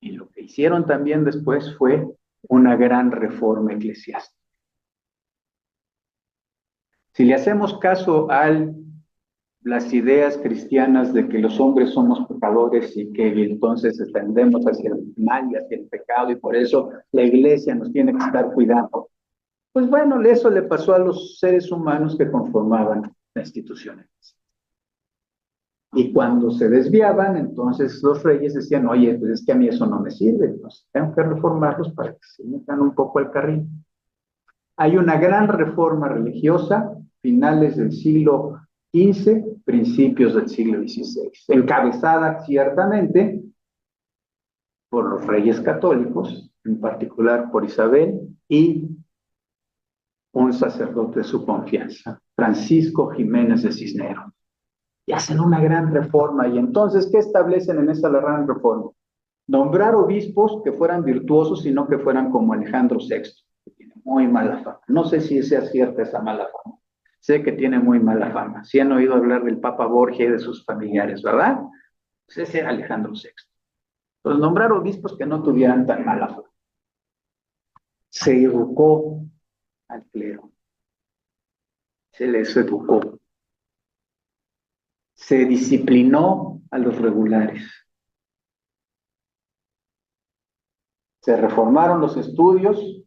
y lo que hicieron también después fue una gran reforma eclesiástica. Si le hacemos caso a las ideas cristianas de que los hombres somos pecadores y que entonces tendemos hacia el mal y hacia el pecado y por eso la iglesia nos tiene que estar cuidando, pues bueno, eso le pasó a los seres humanos que conformaban la institución. Y cuando se desviaban, entonces los reyes decían, oye, pues es que a mí eso no me sirve, entonces tengo que reformarlos para que se metan un poco al carril. Hay una gran reforma religiosa, finales del siglo XV, principios del siglo XVI, encabezada ciertamente por los reyes católicos, en particular por Isabel y un sacerdote de su confianza, Francisco Jiménez de Cisneros. Y hacen una gran reforma. Y entonces, ¿qué establecen en esa gran reforma? Nombrar obispos que fueran virtuosos y no que fueran como Alejandro VI, que tiene muy mala fama. No sé si sea cierta esa mala fama. Sé que tiene muy mala fama. Si han oído hablar del Papa Borgia y de sus familiares, ¿verdad? Pues ese era Alejandro VI. Entonces, nombrar obispos que no tuvieran tan mala fama. Se educó al clero. Se les educó. Se disciplinó a los regulares. Se reformaron los estudios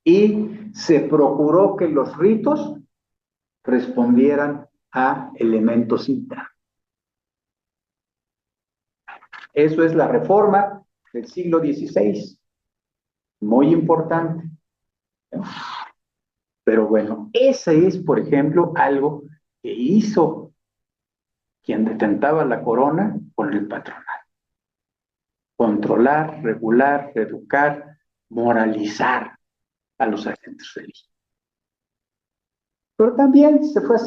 y se procuró que los ritos respondieran a elementos internos. Eso es la reforma del siglo XVI. Muy importante. Pero bueno, ese es, por ejemplo, algo que hizo quien detentaba la corona con el patronato. Controlar, regular, educar, moralizar a los agentes religiosos. Pero también se fue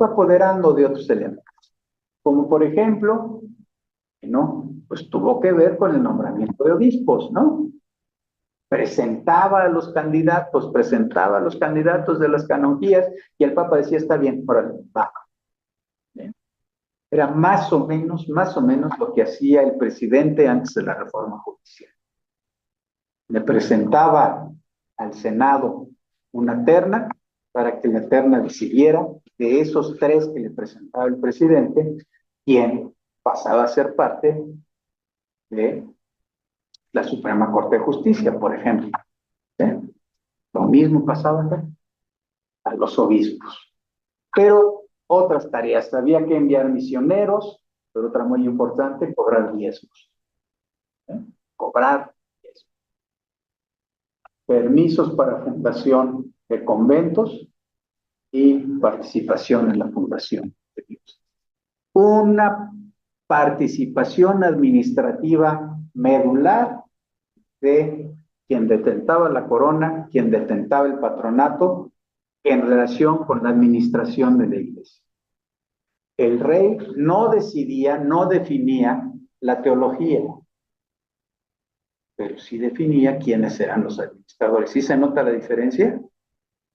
apoderando de otros elementos, como por ejemplo, ¿no? Pues tuvo que ver con el nombramiento de obispos, ¿no? Presentaba a los candidatos de las canonjías y el Papa decía, está bien, órale, va. ¿Bien? Era más o menos lo que hacía el presidente antes de la reforma judicial. Le presentaba al Senado una terna para que la terna decidiera de esos 3 que le presentaba el presidente, quién pasaba a ser parte de la Suprema Corte de Justicia, por ejemplo. ¿Sí? Lo mismo pasaba acá, a los obispos. Pero otras tareas, había que enviar misioneros, pero otra muy importante, cobrar diezmos. Cobrar diezmos. Permisos para fundación de conventos y participación en la fundación de Dios. Una participación administrativa medular de quien detentaba la corona, quien detentaba el patronato, en relación con la administración de la iglesia. El rey no decidía, no definía la teología, pero sí definía quiénes eran los administradores. ¿Sí se nota la diferencia?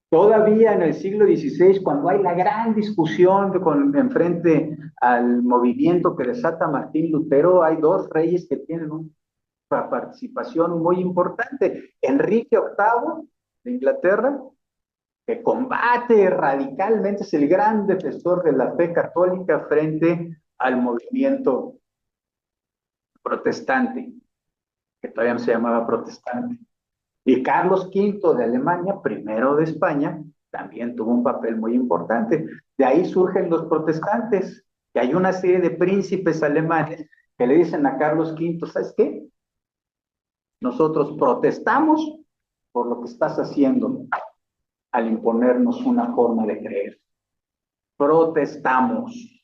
Todavía en el siglo XVI, cuando hay la gran discusión en frente al movimiento que desata Martín Lutero, hay 2 reyes que tienen una participación muy importante. Enrique VIII de Inglaterra, que combate radicalmente, es el gran defensor de la fe católica frente al movimiento protestante, que todavía no se llamaba protestante. Y Carlos V de Alemania, primero de España, también tuvo un papel muy importante. De ahí surgen los protestantes, que hay una serie de príncipes alemanes que le dicen a Carlos V, ¿sabes qué? Nosotros protestamos por lo que estás haciendo al imponernos una forma de creer. Protestamos.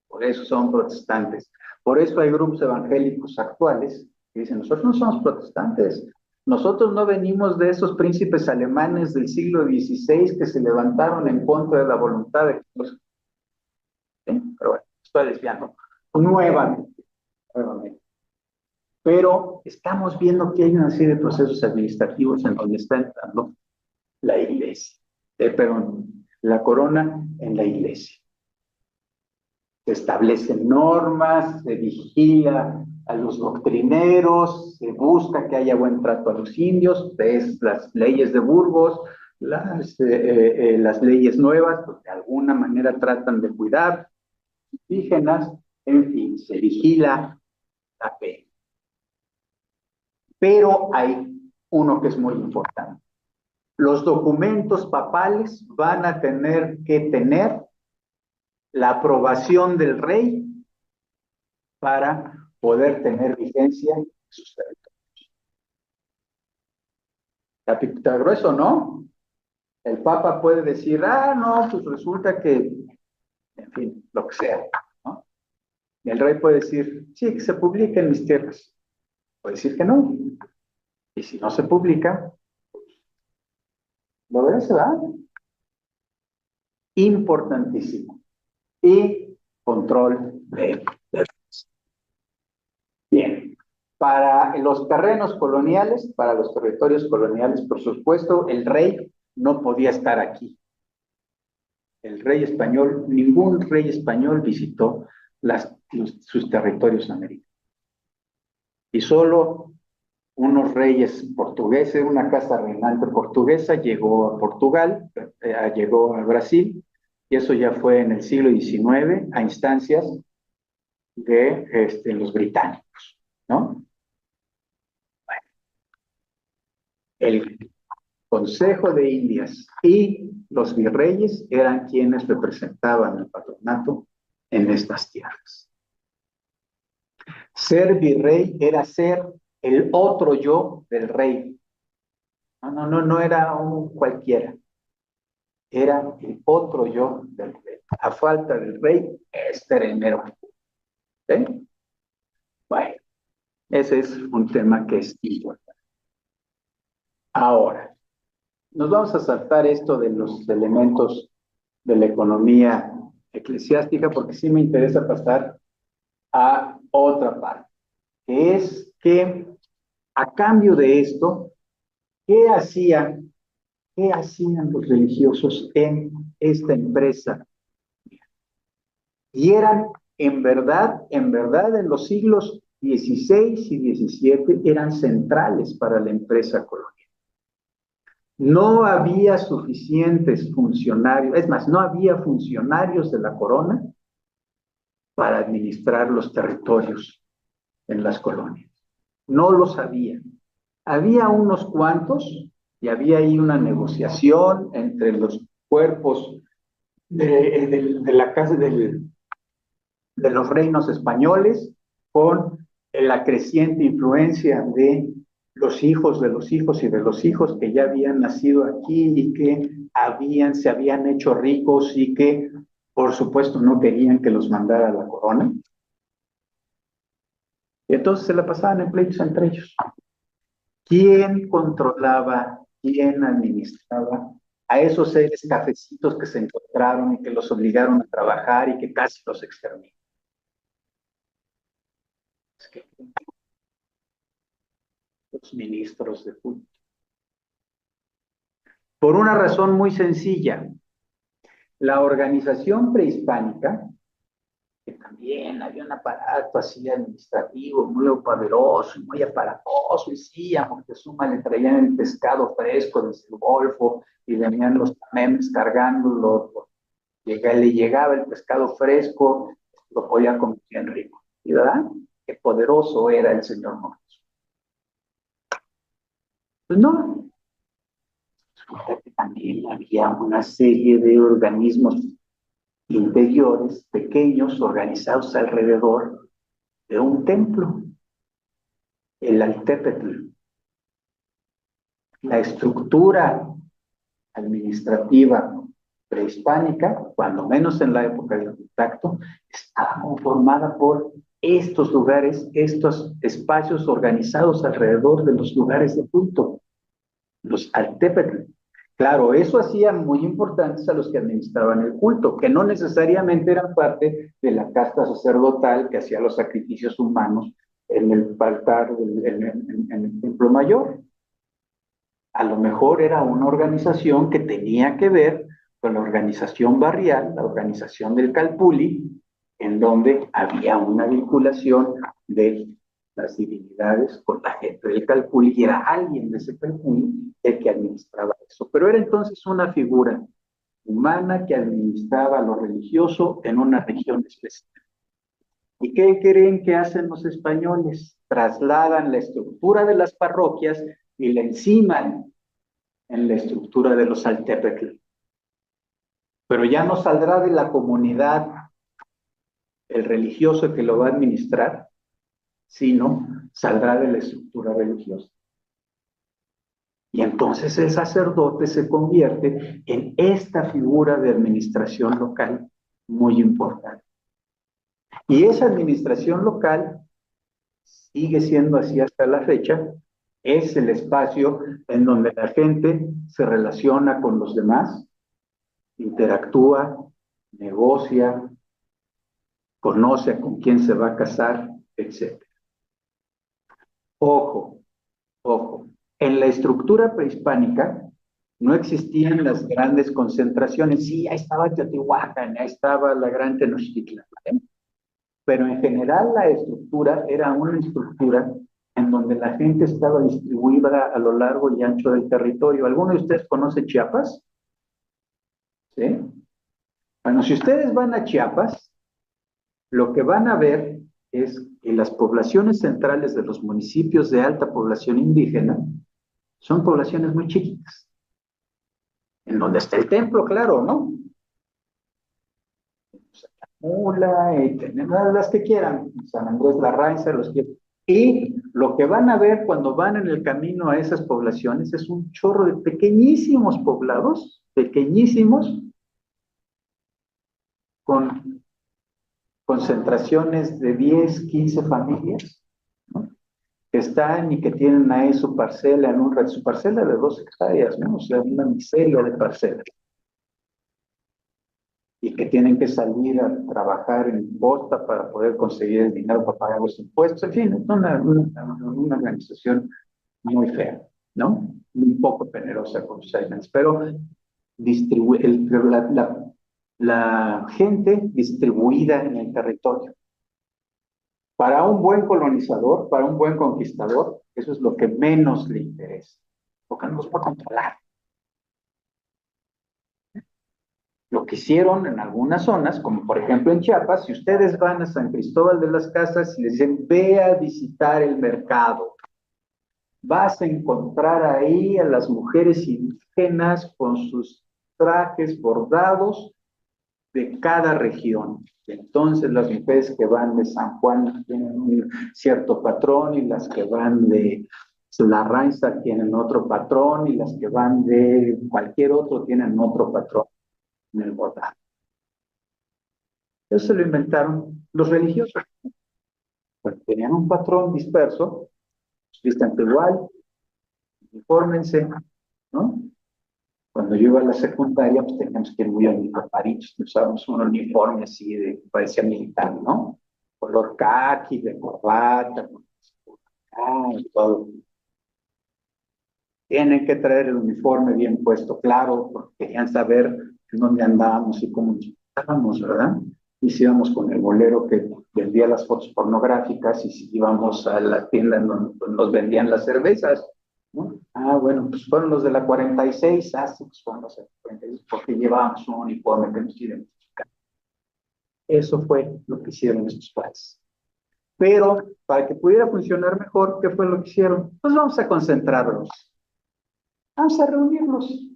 Por eso son protestantes. Por eso hay grupos evangélicos actuales que dicen, nosotros no somos protestantes. Nosotros no venimos de esos príncipes alemanes del siglo XVI que se levantaron en contra de la voluntad de Dios. ¿Sí? Pero bueno, estoy desviando. Nuevamente. Pero estamos viendo que hay una serie de procesos administrativos en donde está entrando la iglesia. La corona en la iglesia. Se establecen normas, se vigila a los doctrineros, se busca que haya buen trato a los indios, es las leyes de Burgos, las leyes nuevas, pues de alguna manera tratan de cuidar indígenas, en fin, se vigila la fe. Pero hay uno que es muy importante. Los documentos papales van a tener que tener la aprobación del rey para poder tener vigencia en sus territorios. Está grueso, ¿no? El Papa puede decir, no, pues resulta que, en fin, lo que sea, ¿no? Y el rey puede decir, sí, que se publique en mis tierras. Puede decir que no. Y si no se publica, lo verá, se va. Importantísimo. Y control de derechos. Bien. Para los terrenos coloniales, para los territorios coloniales, por supuesto, el rey no podía estar aquí. El rey español, ningún rey español visitó sus territorios americanos. Y solo unos reyes portugueses, una casa reinante portuguesa llegó a Portugal, llegó a Brasil, y eso ya fue en el siglo XIX a instancias de los británicos, ¿no? Bueno, el Consejo de Indias y los virreyes eran quienes representaban el patronato en estas tierras. Ser virrey era ser el otro yo del rey. No era un cualquiera. Era el otro yo del rey. A falta del rey, este era el mero. ¿Sí? Bueno, ese es un tema que es importante. Ahora, nos vamos a saltar esto de los elementos de la economía eclesiástica porque sí me interesa pasar a otra parte, que es que a cambio de esto, ¿qué hacían los religiosos en esta empresa? Y eran, en verdad, en los siglos XVI y XVII, eran centrales para la empresa colonial. No había suficientes funcionarios, es más, no había funcionarios de la corona para administrar los territorios en las colonias. No los había. Había unos cuantos y había ahí una negociación entre los cuerpos de la casa de los reinos españoles con la creciente influencia de los hijos de los hijos y de los hijos que ya habían nacido aquí y que se habían hecho ricos y que, por supuesto, no querían que los mandara la corona. Y entonces se la pasaban en pleitos entre ellos. ¿Quién controlaba, quién administraba a esos seres cafecitos que se encontraron y que los obligaron a trabajar y que casi los exterminaron? Los ministros de culto. Por una razón muy sencilla, la organización prehispánica, que también había un aparato así administrativo muy poderoso y muy aparatoso, y sí, a Moctezuma le traían el pescado fresco desde el Golfo y venían los tamemes cargándolo, le llegaba el pescado fresco, lo podía comer bien rico, ¿verdad? Qué poderoso era el señor Moctezuma. Pues no, también había una serie de organismos interiores, pequeños, organizados alrededor de un templo, el Altepetl. La estructura administrativa prehispánica, cuando menos en la época del contacto, estaba conformada por estos lugares, estos espacios organizados alrededor de los lugares de culto, los Altepetl. Claro, eso hacía muy importantes a los que administraban el culto, que no necesariamente eran parte de la casta sacerdotal que hacía los sacrificios humanos en el altar, en el templo mayor. A lo mejor era una organización que tenía que ver con la organización barrial, la organización del Calpulli, en donde había una vinculación de las divinidades con la gente del Calpulli, y era alguien de ese Calpulli el que administraba eso. Pero era entonces una figura humana que administraba lo religioso en una región específica. ¿Y qué creen que hacen los españoles? Trasladan la estructura de las parroquias y la enciman en la estructura de los Altepetl. Pero ya no saldrá de la comunidad el religioso que lo va a administrar, sino saldrá de la estructura religiosa. Y entonces el sacerdote se convierte en esta figura de administración local muy importante. Y esa administración local sigue siendo así hasta la fecha, es el espacio en donde la gente se relaciona con los demás, interactúa, negocia, conoce con quién se va a casar, etc. Ojo, ojo, en la estructura prehispánica no existían las grandes concentraciones. Sí, ahí estaba Teotihuacán, ahí estaba la gran Tenochtitlan, ¿eh? Pero en general la estructura era una estructura en donde la gente estaba distribuida a lo largo y ancho del territorio. ¿Alguno de ustedes conoce Chiapas? ¿Sí? Bueno, si ustedes van a Chiapas, lo que van a ver es que las poblaciones centrales de los municipios de alta población indígena son poblaciones muy chiquitas. En donde está el templo, claro, ¿no? Mula, y las que quieran, San Andrés Larrainza, los que... Y lo que van a ver cuando van en el camino a esas poblaciones es un chorro de pequeñísimos poblados, pequeñísimos, con concentraciones de 10, 15 familias, ¿no? Que están y que tienen ahí su parcela, su parcela de 2 hectáreas, ¿no? O sea, una miseria de parcela. Y que tienen que salir a trabajar en posta para poder conseguir el dinero para pagar los impuestos. En fin, es una organización muy fea, ¿no? Muy poco generosa con los alimentos, pero la gente distribuida en el territorio. Para un buen colonizador, para un buen conquistador, eso es lo que menos le interesa, porque no los va a controlar. Lo que hicieron en algunas zonas, como por ejemplo en Chiapas, si ustedes van a San Cristóbal de las Casas y les dicen, ve a visitar el mercado, vas a encontrar ahí a las mujeres indígenas con sus trajes bordados de cada región. Entonces las mujeres que van de San Juan tienen un cierto patrón y las que van de Larrainza tienen otro patrón y las que van de cualquier otro tienen otro patrón en el bordado. Eso se lo inventaron los religiosos. Bueno, tenían un patrón disperso, vistan igual, infórmense, ¿no? Cuando yo iba a la secundaria, pues teníamos que ir muy uniformaditos, usábamos un uniforme así de, parecía militar, ¿no? Color caqui, de corbata, y todo. Tienen que traer el uniforme bien puesto, claro, porque querían saber en dónde andábamos y cómo nos estábamos, ¿verdad? Y si íbamos con el bolero que vendía las fotos pornográficas y si íbamos a la tienda en donde nos vendían las cervezas, ¿no? Ah, bueno, pues fueron los de la 46, sí, pues fueron los de la 46, porque llevábamos un uniforme que nos identificaba. Eso fue lo que hicieron estos padres. Pero para que pudiera funcionar mejor, ¿qué fue lo que hicieron? Pues vamos a concentrarlos. Vamos a reunirlos,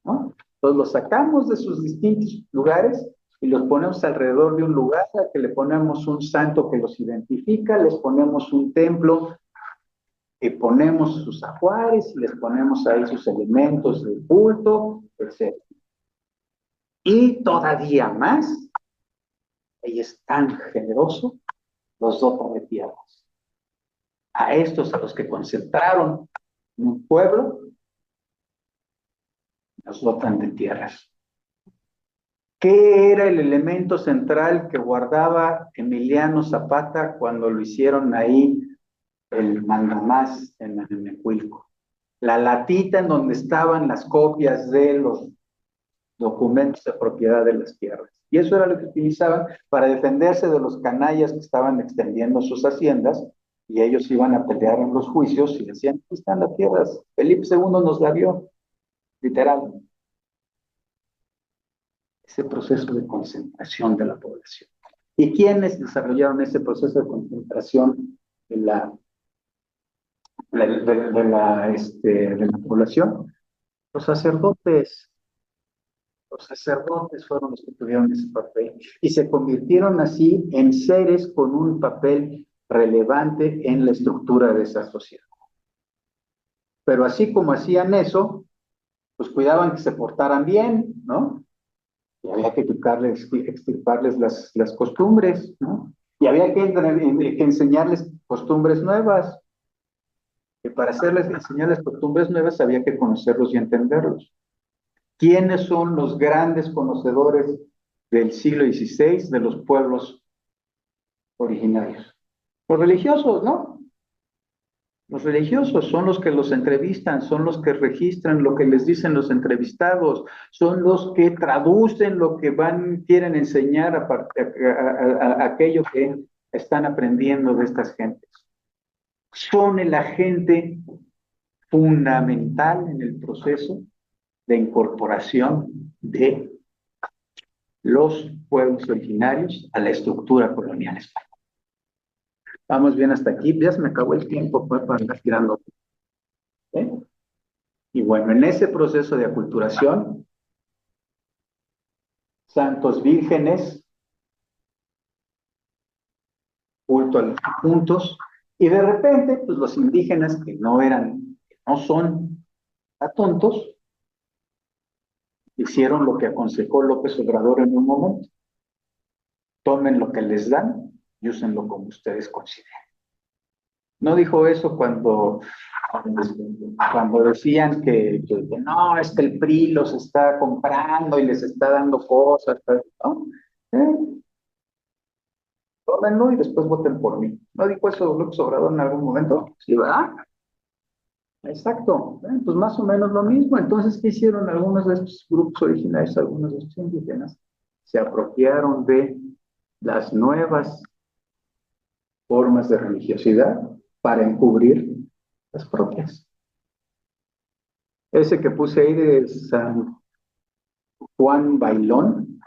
¿no? Entonces los sacamos de sus distintos lugares y los ponemos alrededor de un lugar al que le ponemos un santo que los identifica, les ponemos un templo, que ponemos sus ajuares y les ponemos ahí sus elementos de culto, etc. Y todavía más, ella es tan generoso, los dota de tierras. A estos, a los que concentraron en un pueblo, nos dotan de tierras. ¿Qué era el elemento central que guardaba Emiliano Zapata cuando lo hicieron ahí el mandamás en Anemecuilco? La latita en donde estaban las copias de los documentos de propiedad de las tierras. Y eso era lo que utilizaban para defenderse de los canallas que estaban extendiendo sus haciendas y ellos iban a pelear en los juicios y decían, aquí están las tierras, Felipe II nos la dio, literal. Ese proceso de concentración de la población. ¿Y quiénes desarrollaron ese proceso de concentración de la población? Los sacerdotes. Los sacerdotes fueron los que tuvieron ese papel y se convirtieron así en seres con un papel relevante en la estructura de esa sociedad. Pero así como hacían eso, pues cuidaban que se portaran bien, ¿no? Y había que extirparles las costumbres, ¿no? Y había que enseñarles costumbres nuevas. Y para enseñarles costumbres nuevas había que conocerlos y entenderlos. ¿Quiénes son los grandes conocedores del siglo XVI de los pueblos originarios? Los religiosos, ¿no? Los religiosos son los que los entrevistan, son los que registran lo que les dicen los entrevistados, son los que traducen lo que quieren enseñar a aquello que están aprendiendo de estas gentes. Son el agente fundamental en el proceso de incorporación de los pueblos originarios a la estructura colonial española. Vamos bien hasta aquí, ya se me acabó el tiempo pues, para andar tirando. ¿Eh? Y bueno, en ese proceso de aculturación, santos vírgenes, culto a los difuntos, y de repente, pues los indígenas que no son tontos, hicieron lo que aconsejó López Obrador en un momento. Tomen lo que les dan y úsenlo como ustedes consideren. No dijo eso cuando decían que no, es que el PRI los está comprando y les está dando cosas, ¿no? Tómenlo y después voten por mí. ¿No dijo eso López Obrador en algún momento? Sí, ¿verdad? Exacto. Pues más o menos lo mismo. Entonces, ¿qué hicieron algunos de estos grupos originarios, algunos de estos indígenas? Se apropiaron de las nuevas formas de religiosidad para encubrir las propias. Ese que puse ahí de San Juan Bailón,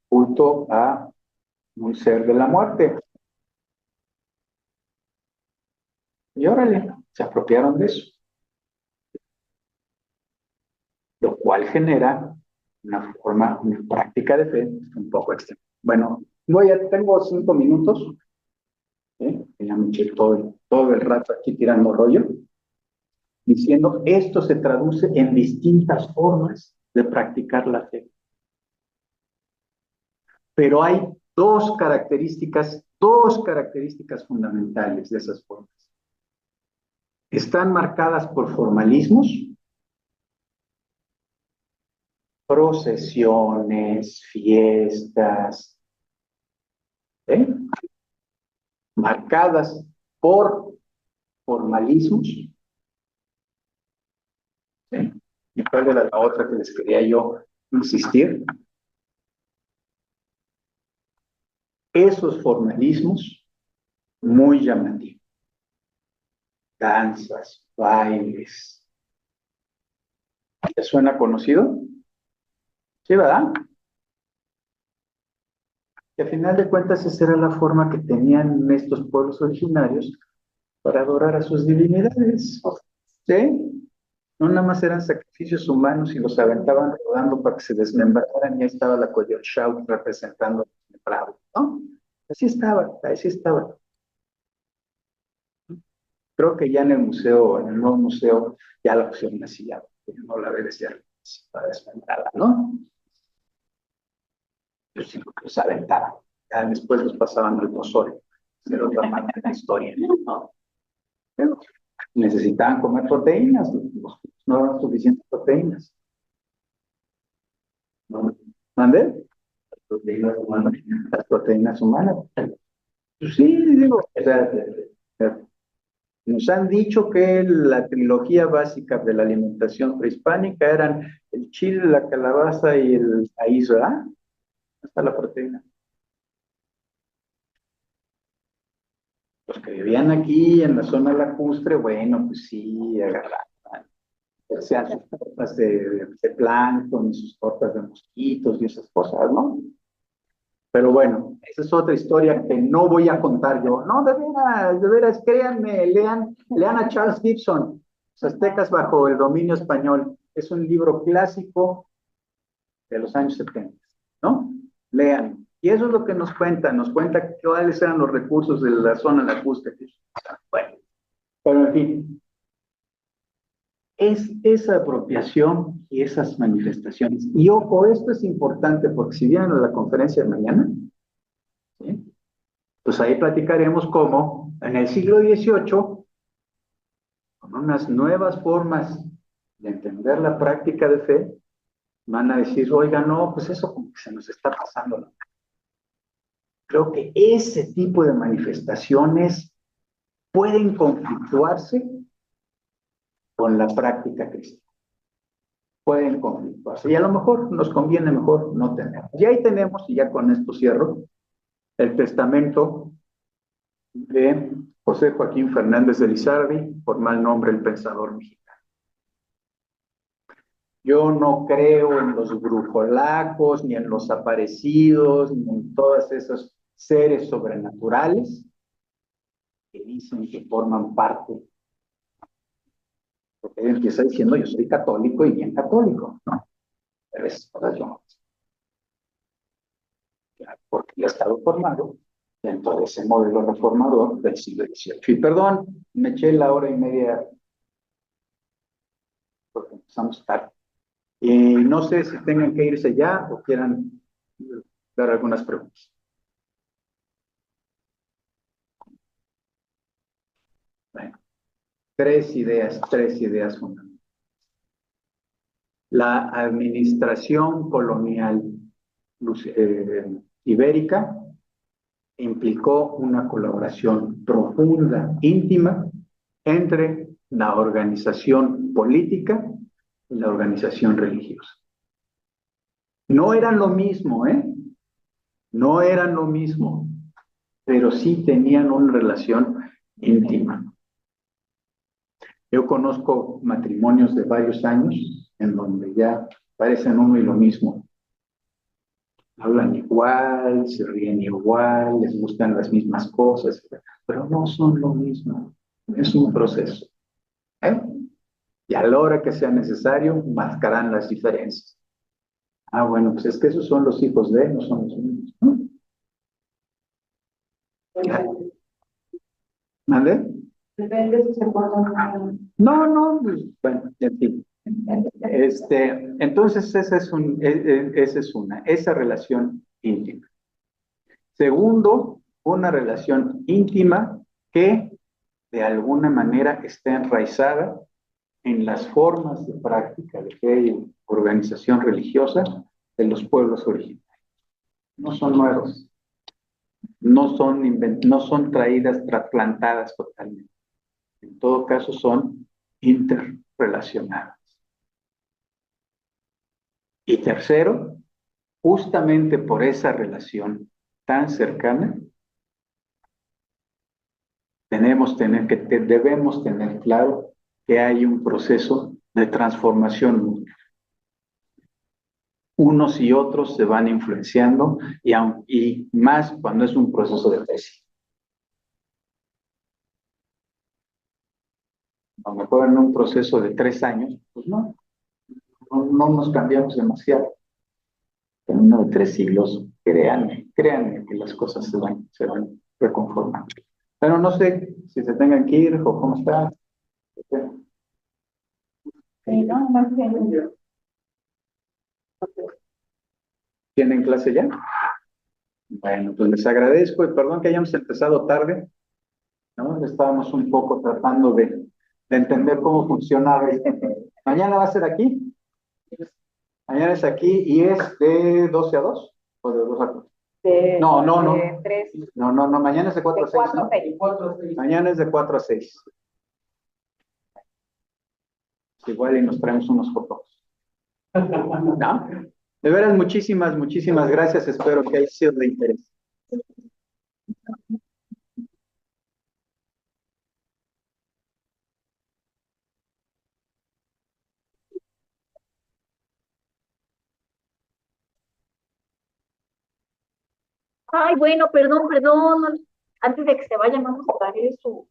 culto a un ser de la muerte. Y órale, se apropiaron de eso. Lo cual genera una práctica de fe un poco extrema. Bueno, tengo 5 minutos. Ya me eché todo el rato aquí tirando rollo, diciendo esto se traduce en distintas formas de practicar la fe. Pero hay dos características fundamentales de esas formas. Están marcadas por formalismos, procesiones, fiestas, marcadas por formalismos. ¿Y cuál era la otra que les quería yo insistir? Esos formalismos muy llamativos. Danzas, bailes. ¿Te suena conocido? Sí, ¿verdad? Y al final de cuentas esa era la forma que tenían estos pueblos originarios para adorar a sus divinidades. ¿Sí? No nada más eran sacrificios humanos y los aventaban rodando para que se desmembraran y ahí estaba la Coyolxauhqui representando el desmembrado, ¿no? Así estaba. Creo que ya en el nuevo museo, ya la pusieron así, ya no la ves ya para desmembrada, ¿no? Yo sí que los aventaban. Ya después los pasaban al pozole. Era otra parte de la historia, ¿no? Pero necesitaban comer proteínas, no eran suficientes proteínas. ¿No? ¿Mande? Las proteínas humanas. Pues sí, digo, o sea, nos han dicho que la trilogía básica de la alimentación prehispánica eran el chile, la calabaza y el maíz, ¿verdad? Hasta la proteína. Los que vivían aquí en la zona lacustre, bueno, pues sí, agarraban, sean sus tortas de plancton, sus tortas de mosquitos y esas cosas, ¿no? Pero bueno, esa es otra historia que no voy a contar yo. No, de veras, créanme, lean a Charles Gibson, Los aztecas bajo el dominio español. es un libro clásico de los años 70, ¿no? Lean. Y eso es lo que nos cuenta cuáles eran los recursos de la zona lacustre. Bueno, pero en fin, es esa apropiación y esas manifestaciones. Y ojo, esto es importante porque si vienen a la conferencia de mañana, ¿sí? Pues ahí platicaremos cómo en el siglo XVIII, con unas nuevas formas de entender la práctica de fe, van a decir, oiga, no, pues eso como que se nos está pasando, ¿no? Creo que ese tipo de manifestaciones pueden conflictuarse con la práctica cristiana. Pueden conflictuarse. Y a lo mejor nos conviene mejor no tener. Y ahí tenemos, y ya con esto cierro, el testamento de José Joaquín Fernández de Lizardi, por mal nombre el pensador mexicano. Yo no creo en los brujolacos, ni en los aparecidos, ni en todos esos seres sobrenaturales que dicen que forman parte. Porque él empieza diciendo, yo soy católico y bien católico, ¿no? Pero esas cosas yo no. Porque yo he estado formado dentro de ese modelo reformador del siglo XVIII. Y perdón, me eché la hora y media porque empezamos tarde. Y no sé si tengan que irse ya o quieran dar algunas preguntas. Bueno, tres ideas fundamentales. La administración colonial ibérica implicó una colaboración profunda, íntima, entre la organización política y la organización religiosa. No eran lo mismo, ¿eh? No eran lo mismo, pero sí tenían una relación íntima. Yo conozco matrimonios de varios años en donde ya parecen uno y lo mismo. Hablan igual, se ríen igual, les gustan las mismas cosas, pero no son lo mismo. Es un proceso. ¿Eh? Y a la hora que sea necesario, marcarán las diferencias. Ah, bueno, pues es que esos son los hijos de él, no son los mismos. ¿Vale? Depende si se acuerdan. No, pues, bueno, en fin. Entonces, esa relación íntima. Segundo, una relación íntima que de alguna manera está enraizada en las formas de práctica de fe y organización religiosa de los pueblos originarios. No son nuevos, no son traídas, trasplantadas totalmente. En todo caso, son interrelacionadas. Y tercero, justamente por esa relación tan cercana, debemos tener claro que hay un proceso de transformación mutua. Unos y otros se van influenciando y más cuando es un proceso de tesis. A lo mejor en un proceso de 3 años, pues no nos cambiamos demasiado. En uno de 3 siglos, créanme que las cosas se van reconformando. Pero no sé si se tengan que ir o cómo está. Sí, no, más bien. ¿Tienen clase ya? Bueno, pues les agradezco y perdón que hayamos empezado tarde, ¿no? Estábamos un poco tratando de entender cómo funcionaba esto. ¿Mañana va a ser aquí? Mañana es aquí y es de 12 a 2 o de 2 a 4. No. De 3. No, mañana es de 4 a 6, ¿no? 4 a 6. Mañana es de 4 a 6. Igual y nos traemos unos fotos. ¿No? De veras, muchísimas gracias. Espero que haya sido de interés. Ay, bueno, perdón. Antes de que se vayan, vamos a dar eso.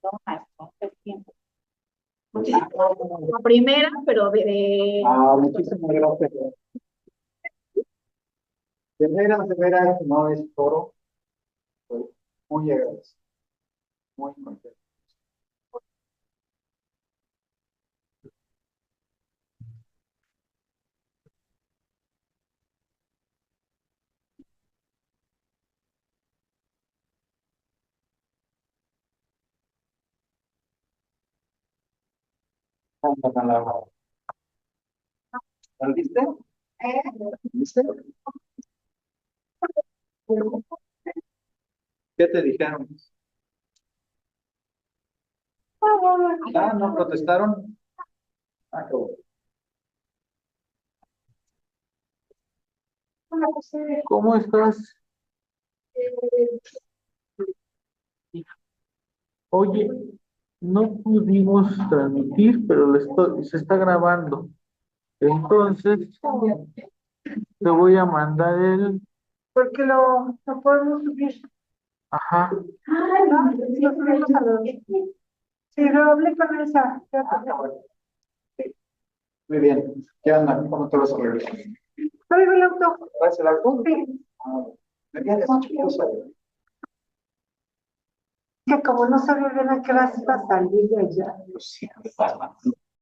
No, maestro, el tiempo. La primera, pero Muchísimas gracias. De veras, no es toro. Estoy muy agradecido, muy contento. ¿Lo viste? ¿Viste? ¿Qué te dijeron? Ah, ¿no protestaron? Ah, qué bueno. ¿Cómo estás? Oye, no pudimos transmitir, pero se está grabando. Entonces, te voy a mandar el... Porque lo podemos subir. Ajá. Ay, no, lo subimos a los. Sí, lo hablé con esa. Muy bien. ¿Qué onda? ¿Cómo te vas a regresar? Traigo el auto. ¿Traes el auto? Sí. ¿Me vienes? Que como no sabía bien a qué hora iba a salir de allá. Lo siento, papá.